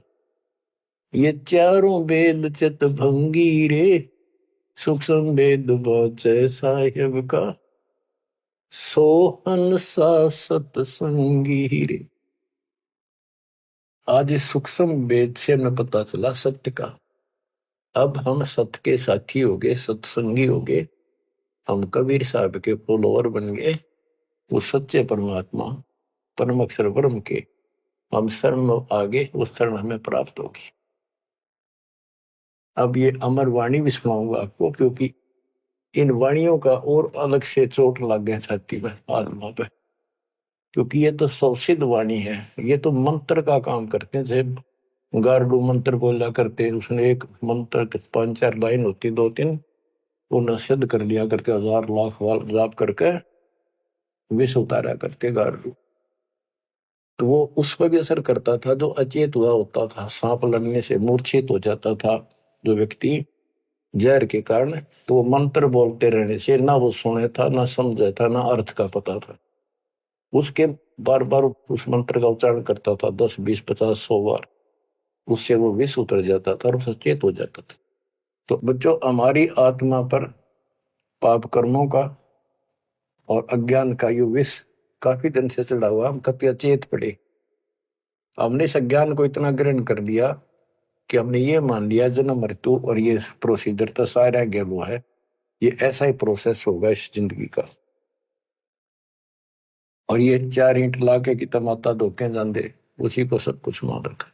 ये चारों वेद चित भंगी रे, सूक्ष्म वेद बचे साहिब का, सोहन सा सतसंगी रे। आज इस सूक्ष्म वेद से हमें पता चला सत्य का। अब हम सत्य के साथी हो गए, सत्संगी हो गए, हम कबीर साहब के फॉलोअर बन गए। वो सच्चे परमात्मा परम अक्षर ब्रह्म के हम शरण आगे, वो शरण हमें प्राप्त होगी। अब ये अमर वाणी भी सुनाऊंगा आपको, क्योंकि इन वाणियों का और अलग से चोट लग गया छाती में, आत्मा पे, क्योंकि ये तो सौसिद्ध वाणी है। ये तो मंत्र का काम करते हैं। जैसे गारडू मंत्र बोला करते, उसने एक मंत्र 5-4 लाइन होती, 2-3, वो सिद्ध कर लिया करके 1000 लाख बार जाप करके विष उतारा करते गारडू। तो वो उस पर भी असर करता था जो अचेत हुआ होता था। सांप लड़ने से मूर्छित हो जाता था जो व्यक्ति जहर के कारण, तो वो मंत्र बोलते रहने से ना वो सुने था, ना समझा था, ना अर्थ का पता था। उसके बार बार उस मंत्र का उच्चारण करता था 10, 20, 50, 100 बार, उससे वो विष उतर जाता था और सचेत हो जाता था। तो बच्चों, हमारी आत्मा पर पाप कर्मों का और अज्ञान का ये विष काफी दिन से चढ़ा हुआ, हम कभी अचेत पड़े। हमने इस अज्ञान को इतना ग्रहण कर दिया कि हमने ये मान लिया जन्म मृत्यु और ये प्रोसीजर तो सारा गेम है, ये ऐसा ही प्रोसेस होगा इस जिंदगी का। और ये 4 ईंट लाके की तमाता धोखे जाते, उसी को सब कुछ मान रखा।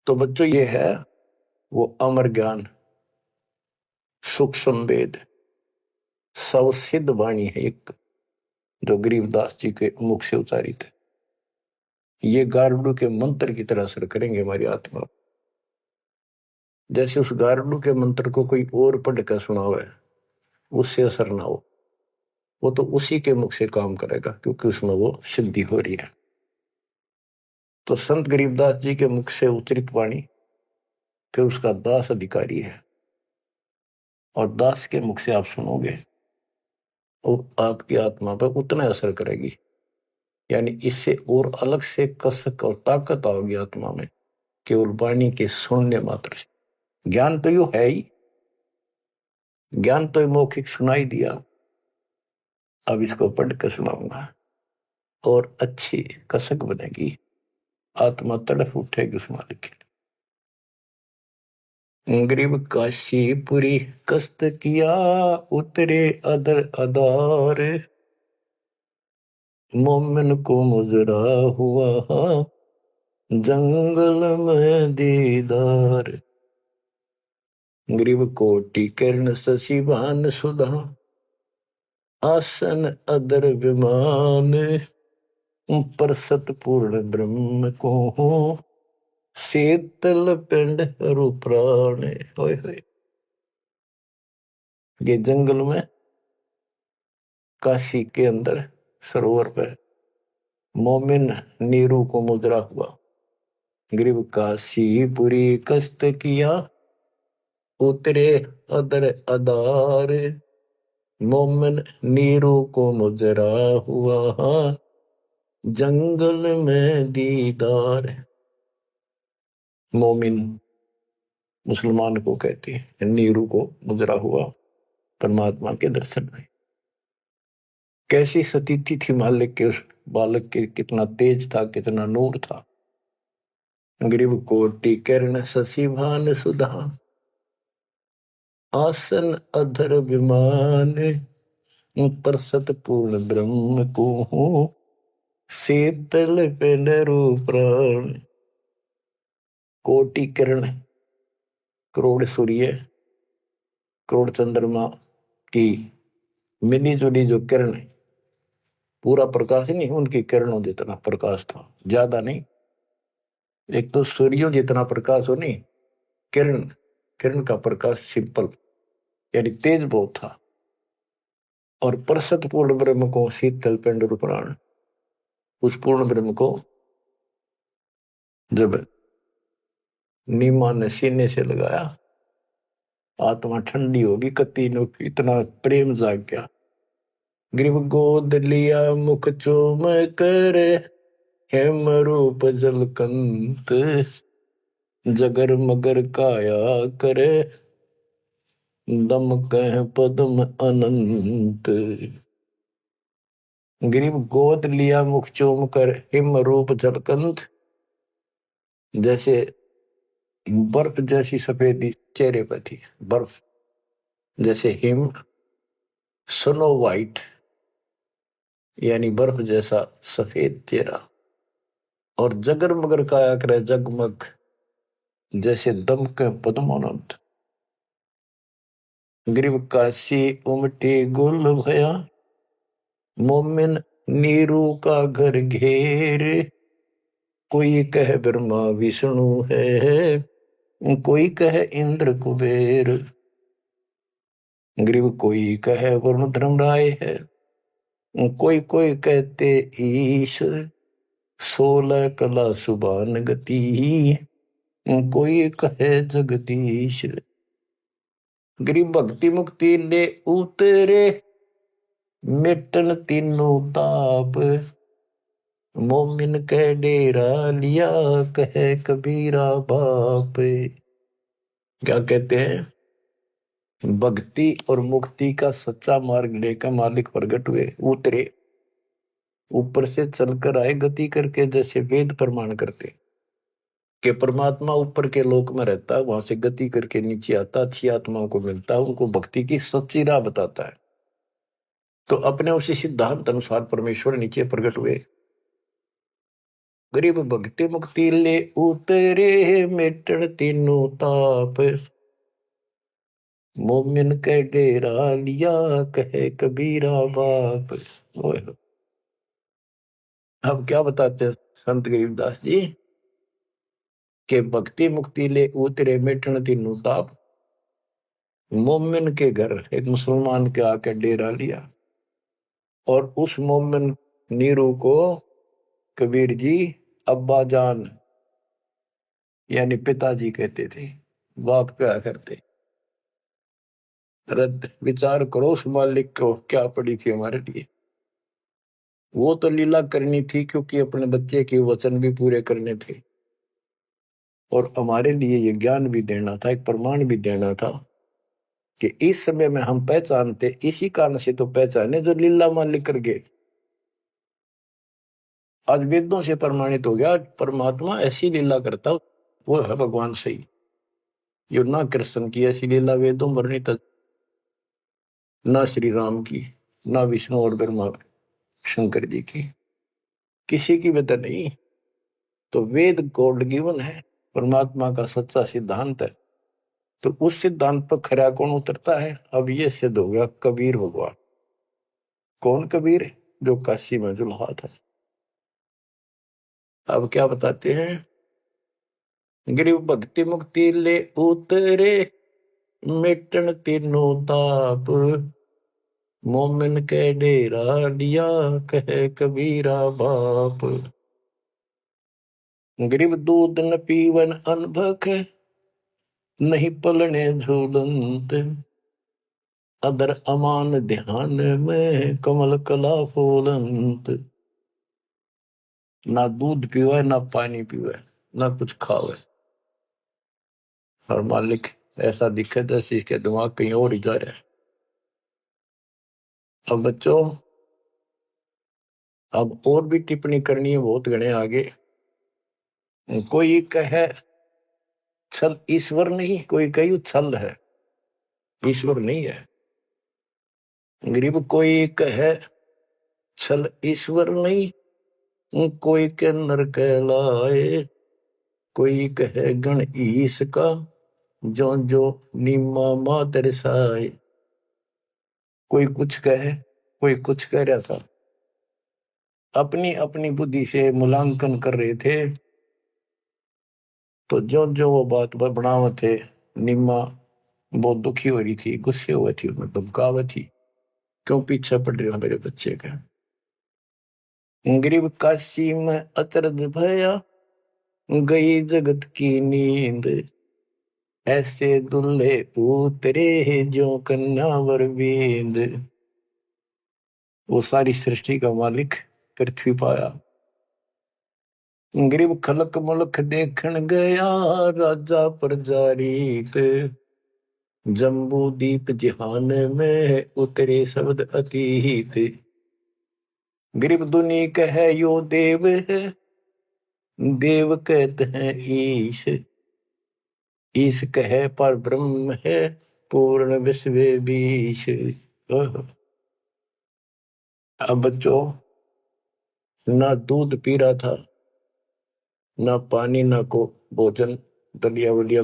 तो बच्चों, ये है वो अमर ज्ञान, सूक्ष्म वेद, सवसिद्ध वाणी है एक, जो गरीबदास जी के मुख से उतारी थे। ये गारुड़ के मंत्र की तरह असर करेंगे हमारी आत्मा। जैसे उस गारुड़ के मंत्र को कोई और पढ़ कर सुनावे, उससे असर ना हो, वो तो उसी के मुख से काम करेगा, क्योंकि उसमें वो सिद्धि हो रही है। तो संत गरीबदास जी के मुख से उच्चरित वाणी फिर उसका दास अधिकारी है, और दास के मुख से आप सुनोगे और आपकी आत्मा पर उतना असर करेगी। यानी इससे और अलग से कसक और ताकत आओगी आत्मा में, केवल वाणी के सुनने मात्र से। ज्ञान तो यू है ही, ज्ञान तो मौखिक सुनाई दिया, अब इसको पढ़कर सुनाऊंगा और अच्छी कसक बनेगी, आत्मा तड़फ उठेगी उस मालिक के। गरीब काशीपुरी कष्ट किया, उतरे अदर अदार, मोमिन को मुजरा हुआ जंगल में दीदार। ग्रीव कोटि किरण शशिभान सुधा, आसन अदर विमान, पर सतपूर्ण ब्रह्म को शीतल पिंड हरु प्राण। होय होय। ये जंगल में काशी के अंदर सरोवर पर मोमिन नीरू को मुद्रा हुआ। ग्रीव काशीपुरी कष्ट किया, उतरे अदर अदार, मोमिन नीरू को मुजरा हुआ जंगल में दीदार। मोमिन मुसलमान को कहते हैं, नीरू को मुजरा हुआ परमात्मा के दर्शन में। कैसी सतीथि थी मालिक के उस बालक के, कितना तेज था, कितना नूर था। ग्रीव कोटि किरण शशिभान सुधा, आसन अधर विमान, पर सतपूर्ण ब्रह्म को शीतल पेंडरु प्राण। कोटि किरण, करोड़ सूर्य, करोड़ चंद्रमा की मिली जुली जो किरण, पूरा प्रकाश नहीं, उनकी किरणों जितना प्रकाश था, ज्यादा नहीं। एक तो सूर्यों जितना प्रकाश हो नहीं, किरण, किरण का प्रकाश सिंपल, यानी तेज बहुत था। और परसत पूर्ण ब्रह्म को शीतल पिंड प्राण, उस पूर्ण ब्रह्म को जब नीमा ने सीने से लगाया, आत्मा ठंडी होगी, कति नो इतना प्रेम जाग गया। ग्रीव गोद लिया मुख चूम कर, हेम रूप जलकंत, जगर मगर काया करे, दम कह पद्म अनंत। ग्रीव गोद लिया मुख चूम कर, हिम रूप जलकंत, जैसे बर्फ जैसी सफेदी चेहरे पर थी, बर्फ जैसे हिम, स्नो वाइट यानी बर्फ जैसा सफेद चेहरा, और जगर मगर काया करे जगमग, जैसे दमक पद्मानंद। ग्रीव काशी उमटी गुल भया, मोमिन नीरू का घर घेर, कोई कह ब्रह्मा विष्णु है, कोई कह इंद्र कुबेर। ग्रीव कोई कह वरुण धर्मराय है, कोई कोई कहते ईश, 16 कला सुबान गति, कोई कहे जगदीश। ग्रीव भक्ति मुक्ति ले उतरे, मिटन तीनों ताप, मोमिन कह डेरा लिया, कहे कबीरा बाप। क्या कहते हैं? भक्ति और मुक्ति का सच्चा मार्ग लेकर मालिक प्रकट हुए, उतरे, ऊपर से चलकर आए गति करके, जैसे वेद प्रमाण करते कि परमात्मा ऊपर के लोक में रहता है, वहां से गति करके नीचे आता, अच्छी आत्माओं को मिलता है, उनको भक्ति की सच्ची राह बताता है। तो अपने उसी सिद्धांत अनुसार परमेश्वर नीचे प्रकट हुए। गरीब भक्ति मुक्ति ले उतरे, मिटन तीनों ताप, मोमिन के डेरा लिया, कहे कबीरा बाप। अब क्या बताते हैं संत गरीबदास जी के भक्ति मुक्ति ले उतरे, मिटन तीनों ताप, मोमिन के घर एक मुसलमान के आके डेरा लिया, और उस मोमिन नीरू को कबीर जी अब्बा जान यानी पिताजी कहते थे, बाप क्या करते। रद्द विचार करो उस मालिक को क्या पड़ी थी हमारे लिए। वो तो लीला करनी थी क्योंकि अपने बच्चे के वचन भी पूरे करने थे, और हमारे लिए ये ज्ञान भी देना था, एक प्रमाण भी देना था कि इस समय में हम पहचानते, इसी कारण से तो पहचाने जो लीला मालिक कर गए। आज वेदों से प्रमाणित हो गया परमात्मा ऐसी लीला करता वो है भगवान सही। यो ना कृष्ण की ऐसी लीला वेदों वर्णित, ना श्री राम की, ना विष्णु और ब्रह्मा शंकर जी की, किसी की वजह नहीं। तो वेद गॉड गिवन है, परमात्मा का सच्चा सिद्धांत है। तो उस सिद्धांत पर खरा कौन उतरता है? अब ये सिद्ध हो गया कबीर भगवान। कौन कबीर? जो काशी में जुल्हा था। अब क्या बताते हैं? गिरिव भक्ति मुक्ति ले उतरे, मिटन तीनों ताप, मोमिन के डेरा लिया, कहे कबीरा बाप। गिरिव दूध न पीवन अनभक, नहीं पलने झूलंत, अदर अमान ध्यान में, कमल कला फूलंत। ना दूध पीवे, ना पानी पीवे, ना कुछ खावे, और मालिक ऐसा दिखे जैसे इसके दिमाग कहीं और ही जा रहा है। अब बच्चों, अब और भी टिप्पणी करनी है बहुत घने आगे। कोई कहे छल ईश्वर नहीं, कोई कही छल है, ईश्वर नहीं है। गरीब कोई कहे छल ईश्वर नहीं, कोई के नर कहलाए, कोई कहे गण ईश का, जो जो नीमा मा दर्शाए। कोई कुछ कहे, कोई कुछ कह रहा था, अपनी अपनी बुद्धि से मूल्यांकन कर रहे थे। तो जो जो वो बात बनावत थे, निम्मा बहुत दुखी हो रही थी, गुस्से हुई थी, उन्हें धमकावा थी, क्यों पीछे पड़ रहे हो मेरे बच्चे का। गरीब काशी में अचरज भया, गई जगत की नींद, ऐसे दुल्हे उतरे जो कन्नावर बींद। वो सारी सृष्टि का मालिक पृथ्वी पाया। गरीब खलक मुलक देखन गया, राजा प्रजारीत, जम्बू दीप जिहान में उतरे शब्द अतीत। गरीब दुनी कहे यो देव है, देव कहते हैं ईश, ईश कहे पर ब्रह्म है, पूर्ण विश्व बीश। अब बच्चों, ना दूध पी रहा था, ना पानी, ना को भोजन, दलिया वलिया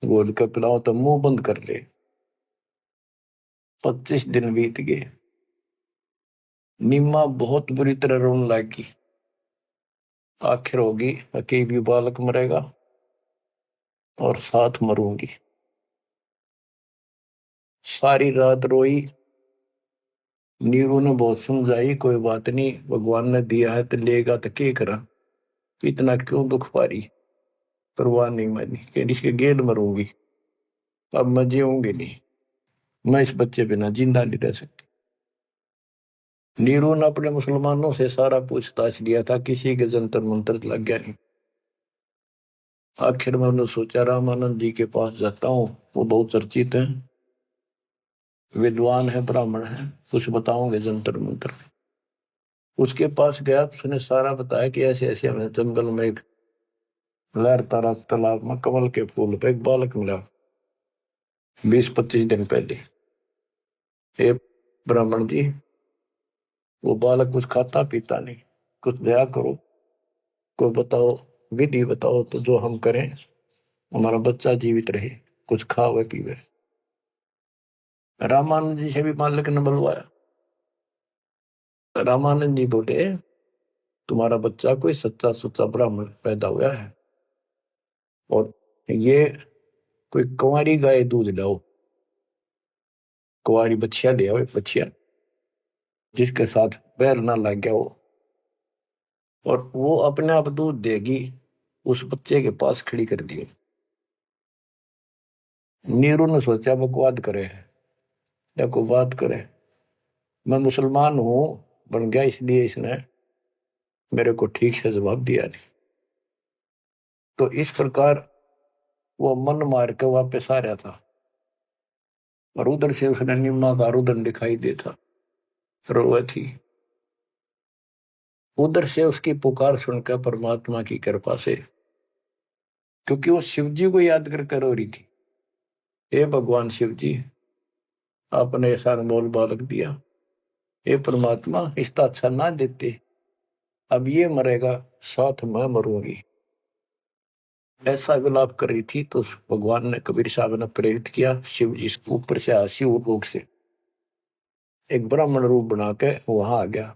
घोल कर पिलाओ तो मुंह बंद कर ले। 25 दिन बीत गए। नीमा बहुत बुरी तरह रोने लगी। आखिर होगी अकेली बालक मरेगा और साथ मरूंगी। सारी रात रोई। नीरू ने बहुत समझाई, कोई बात नहीं, भगवान ने दिया है तो लेगा, तो क्या करा, इतना क्यों दुख पा रही। परवाह नहीं मानी, कह इसके गेल मरूंगी, अब मैं जीऊंगी नहीं, मैं इस बच्चे बिना जिंदा नहीं रह सकती। नीरू ने अपने मुसलमानों से सारा पूछताछ लिया था, किसी के जंतर मंतर लग गया नहीं। आखिर में उन्होंने सोचा रामानंद जी के पास जाता हूँ, वो बहुत चर्चित है, विद्वान है, ब्राह्मण है, कुछ बताओगे जंतर मंतर। उसके पास गया तो उसने सारा बताया कि ऐसे ऐसे हमें जंगल में एक लहर तारा तालाब में कमल के फूल पे एक बालक मिला 20-25 दिन पहले। हे ब्राह्मण जी, वो बालक कुछ खाता पीता नहीं, कुछ दया करो, कोई बताओ, विधि बताओ तो जो हम करें, हमारा बच्चा जीवित रहे, कुछ खावे पीवे। रामानंद जी से भी मालिक ने बुलवाया। रामानंद जी बोले, तुम्हारा बच्चा कोई सच्चा सुच्चा ब्राह्मण पैदा हुआ है, और ये कोई कुंवारी गाय दूध लाओ, कुंवारी बच्चिया ले आओ, बच्चिया जिसके साथ बैर ना लग गया हो, और वो अपने आप दूध देगी। उस बच्चे के पास खड़ी कर दिए। नीरू ने सोचा बकवाद करे या कोई बात करे, मैं मुसलमान हूं बन गया, इसलिए इसने मेरे को ठीक से जवाब दिया नहीं। तो इस प्रकार वो मन मार के वापस आ रहा था, और उधर से उसने निम्मा का रुदन दिखाई देता, रोए थी। उधर से उसकी पुकार सुनकर परमात्मा की कृपा से, क्योंकि वो शिव जी को याद कर रो रही थी, हे भगवान शिव जी, आपने ऐसा अनमोल बालक दिया, हे परमात्मा इसका अच्छा ना देते, अब ये मरेगा, साथ मैं मरूंगी। ऐसा विलाप कर रही थी तो भगवान ने, कबीर साहब ने प्रेरित किया, शिव जी ऊपर से शिव लोक से एक ब्राह्मण रूप बना के वहां आ गया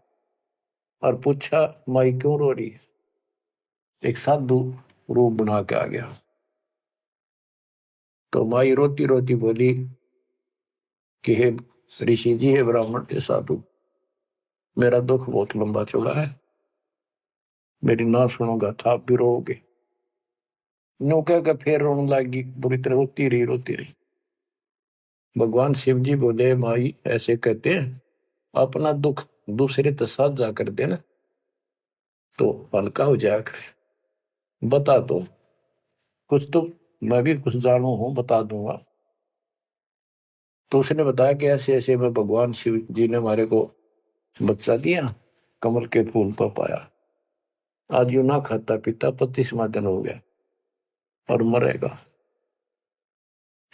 और पूछा, माई क्यों रो रही। एक साधु रूप बना के आ गया। तो माई रोती रोती बोली कि हे ऋषि जी, हे ब्राह्मण, हे साधु, मेरा दुख बहुत लंबा चौड़ा है, मेरी ना सुनोगा था आप भी रोगे। नो कह के फिर रोने लगी, बुरी तरह रोती रही। भगवान शिव जी बोले, माई ऐसे कहते हैं, अपना दुख दूसरे के साथ जाकर देना तो हल्का हो जाया करे, बता दो कुछ तो, मैं भी कुछ जानू हूं, बता दूंगा। तो उसने बताया कि ऐसे ऐसे में भगवान शिव जी ने हमारे को बच्चा दिया, कमल के फूल पर पाया, आज यू ना खाता पीता 25वां दिन हो गया और मरेगा।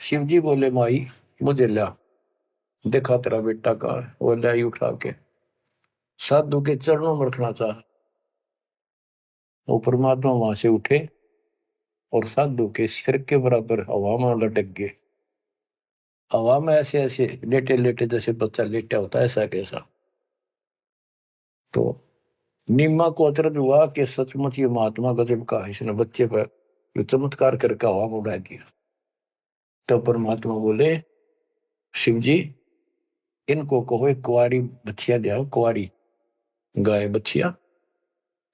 शिव जी बोले, माई मुझे ला, देखा तेरा बेटा कहाँ है। वो लाई उठा के साधु के चरणों में रखना चाह, वो परमात्मा वहां से उठे और साधु के सिर के बराबर हवा में लटक गए। हवा में ऐसे ऐसे लेटे लेटे जैसे बच्चा लेटा होता है, ऐसा कैसा। तो नीमा को अचरज हुआ कि सचमुच ये महात्मा गजब का है, इसने बच्चे पर जो चमत्कार करके हवा में उड़ा दिया। तो परमात्मा बोले शिव जी इनको कहो एक कुंवारी बच्चिया दे आओ, कुंवारी गाय बच्चिया,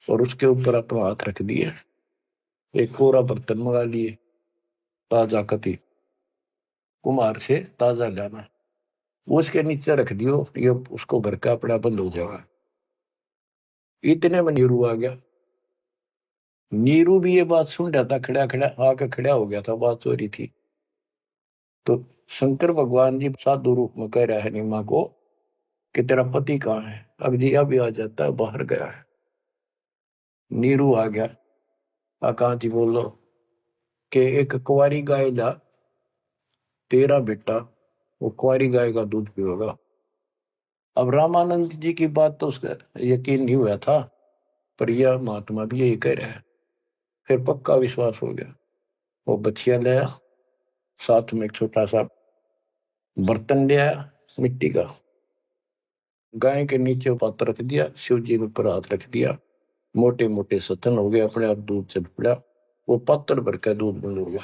और उसके ऊपर अपना हाथ रख दिए, एक कोरा बर्तन मंगा लिए, ताजा कति कुमार से ताजा लाना, वो उसके नीचे रख दियो, ये उसको घर का अपना बंद हो जाएगा। इतने में नीरू आ गया। नीरू भी ये बात सुन रहा था, खड़ा खड़ा आके खड़ा हो गया था, बात हो रही थी। तो शंकर भगवान जी साधु रूप में कह रहा है नीमा को कि तेरा पति कहाँ है? अब जी अभी आ जाता है, बाहर गया है। नीरू आ गया, कहाँ जी बोलो कि एक कुंवारी गाय ला, तेरा बेटा वो कुंवारी गाय का दूध पिएगा। अब रामानंद जी की बात तो उसका यकीन नहीं हुआ था, पर यह महात्मा भी यही कह रहा है। फिर पक्का विश्वास हो गया। वो बच्चियां लाया, साथ में एक छोटा सा बर्तन ले आया मिट्टी का, गाय के नीचे पात्र रख दिया, शिव जी के ऊपर हाथ रख दिया, मोटे मोटे सतन हो गए, अपने आप दूध चल पड़ा, वो पात्र भर का दूध बंद हो गया।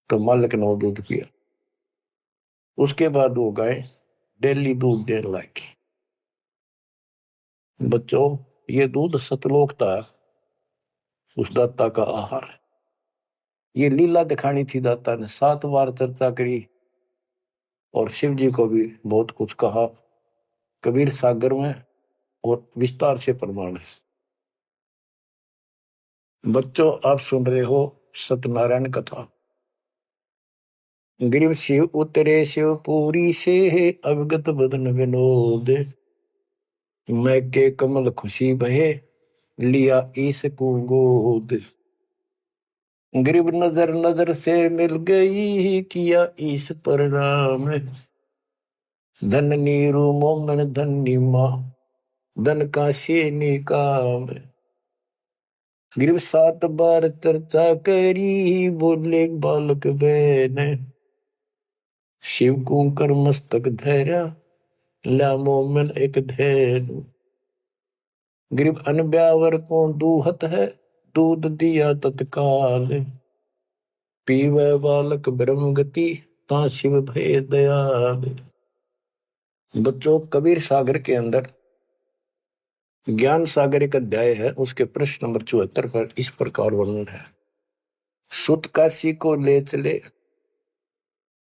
तो मालिक ने वो दूध पिया। उसके बाद वो गाय डेली दूध देने लगी। बच्चों, ये दूध सतलोक था, उस दाता का आहार। ये लीला दिखानी थी दाता ने, 7 बार चर्चा करी और शिव जी को भी बहुत कुछ कहा, कबीर सागर में, और विस्तार से प्रमाण है। बच्चों, आप सुन रहे हो सत्यनारायण कथा। ग्रीव शिव उतरे शिवपुरी से, अवगत बदन विनोद, मैं के कमल खुशी बहे, लिया ईस को गोद। ग्रीव नजर नजर से मिल गई, किया ईस प्रणाम, धन नीरू मोमन धन नीमा, धन का शेनी काम। ग्रीव 7 बार चर्चा करी, बोले बालक बहन, शिव को कर मस्तक धैर्या, ला मोमन एक धैर्य। ग्रीव अनब्यावर को दूहत है, दूध दिया तत्काल, पीवे बालक ब्रह्म गति, ता शिव भय दयाल। बच्चों, कबीर सागर के अंदर ज्ञान सागर एक अध्याय है, उसके प्रश्न नंबर 74 पर इस प्रकार वर्णन है। सुत काशी को ले चले,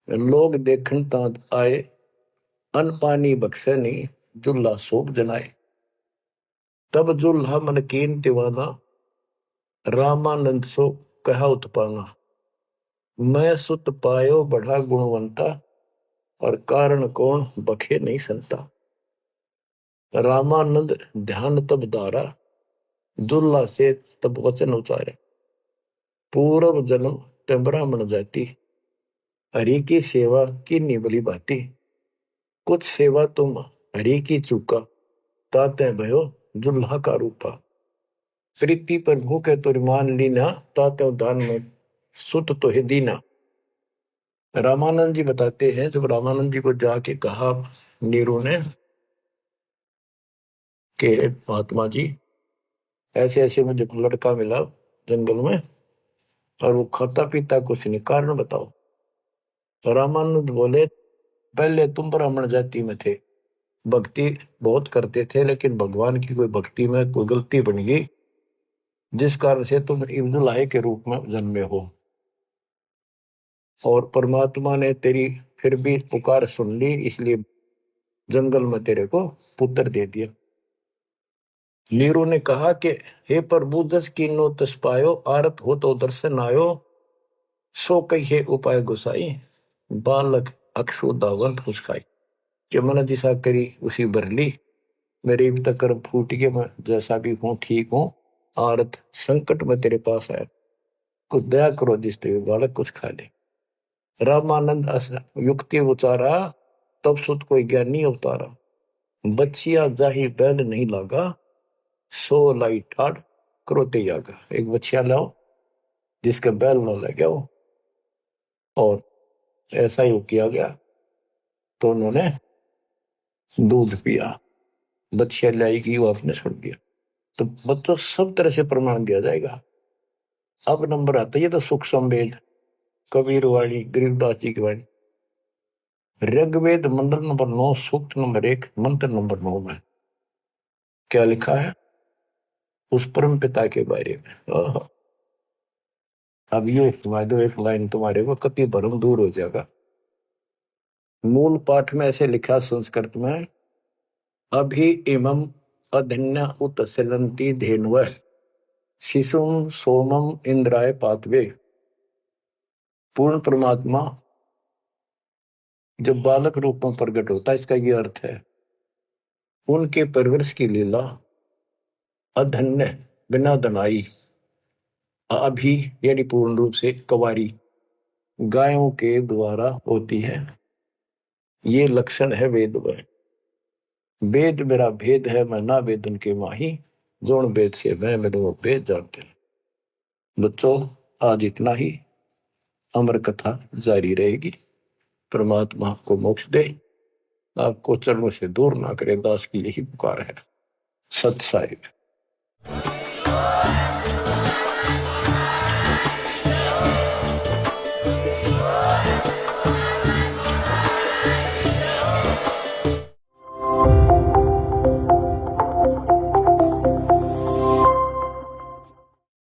लोग देखन तांत आए, अन पानी बख्शे नहीं, जुल्हा शोक जनाए। तब जुल्हा मन कीन दीवाना, रामानंद सो कहा उत्पाना। मैं सुत पायो बढ़ा गुणवंता, और कारण कौन बखे नहीं संता। रामानंद ध्यान तब दारा, दुल्ला से तब वचन उचारे। पूर्व जन्म ते ब्राह्मण जाति, हरि की सेवा की निबली बाती। कुछ सेवा तुम हरि की चूका, ताते भयो दुल्हा का रूपा। प्रीति पर भूखे तो मान लीना, ताते दान में सुत तो है दीना। रामानंद जी बताते हैं, जब रामानंद जी को जाके कहा नीरू ने कि महात्मा जी ऐसे ऐसे मुझे लड़का मिला जंगल में, और वो खाता पीता कुछ नहीं, कारण बताओ। तो रामानंद बोले, पहले तुम ब्राह्मण जाति में थे, भक्ति बहुत करते थे, लेकिन भगवान की कोई भक्ति में कोई गलती बन गई, जिस कारण से तुम इब्दुल्लाह के रूप में जन्मे हो, और परमात्मा ने तेरी फिर भी पुकार सुन ली, इसलिए जंगल में तेरे को पुत्र दे दिया। नीरू ने कहा कि हे प्रभु, 10 कीनो तस पायो, आरत हो तो दर्शन आयो, सो कही उपाय गुसाई, बालक अक्षुदावंत हुसकाई। कि मैंने दिशा करी उसी भरली, मेरे भी तक कर्म फूट के, मैं जैसा भी हूँ ठीक हूँ, आरत संकट में तेरे पास आया, कुछ दया करो जिसते बालक कुछ खा ले। रामानंद युक्ति उचारा, तब सुत कोई ज्ञानी अवतारा। बच्चिया जाही बैल नहीं लागा, सो लाई ठाड़ क्रोते जागा। एक बच्चिया लाओ जिसका बैल न लगे हो, और ऐसा ही किया गया। तो उन्होंने दूध पिया, बच्चिया लाई की, वो आपने छोड़ दिया। तो बच्चों, सब तरह से प्रमाण दिया जाएगा। अब नंबर आता है, ये तो सुख संवेद कबीर वाणी, गरीबदास जी की वाणी। ऋग्वेद मंडल नंबर 9, सूक्त नंबर 1, मंत्र नंबर 9 में क्या लिखा है उस परम पिता के बारे में। अब ये दो एक लाइन तुम्हारे को कति भरम दूर हो जाएगा। मूल पाठ में ऐसे लिखा संस्कृत में, अभि इमं अधन्य उत्सलंती धेनुवः शिशुम सोमम इंद्राय पातवे। पूर्ण परमात्मा जब बालक रूप में प्रकट होता है, इसका ये अर्थ है उनके परवरिश की लीला अधन्य, बिना दनाई, अभी यानी पूर्ण रूप से कुंवारी गायों के द्वारा होती है। ये लक्षण है वेद में। वेद मेरा भेद है, मैं ना वेदन के माही, जोन वेद से मैं मेरे वो भेद जानते हैं। बच्चों, आज इतना ही, अमर कथा जारी रहेगी। परमात्मा आपको मोक्ष दे, आपको चरणों से दूर ना करे, दास की यही पुकार है। सत साहिब।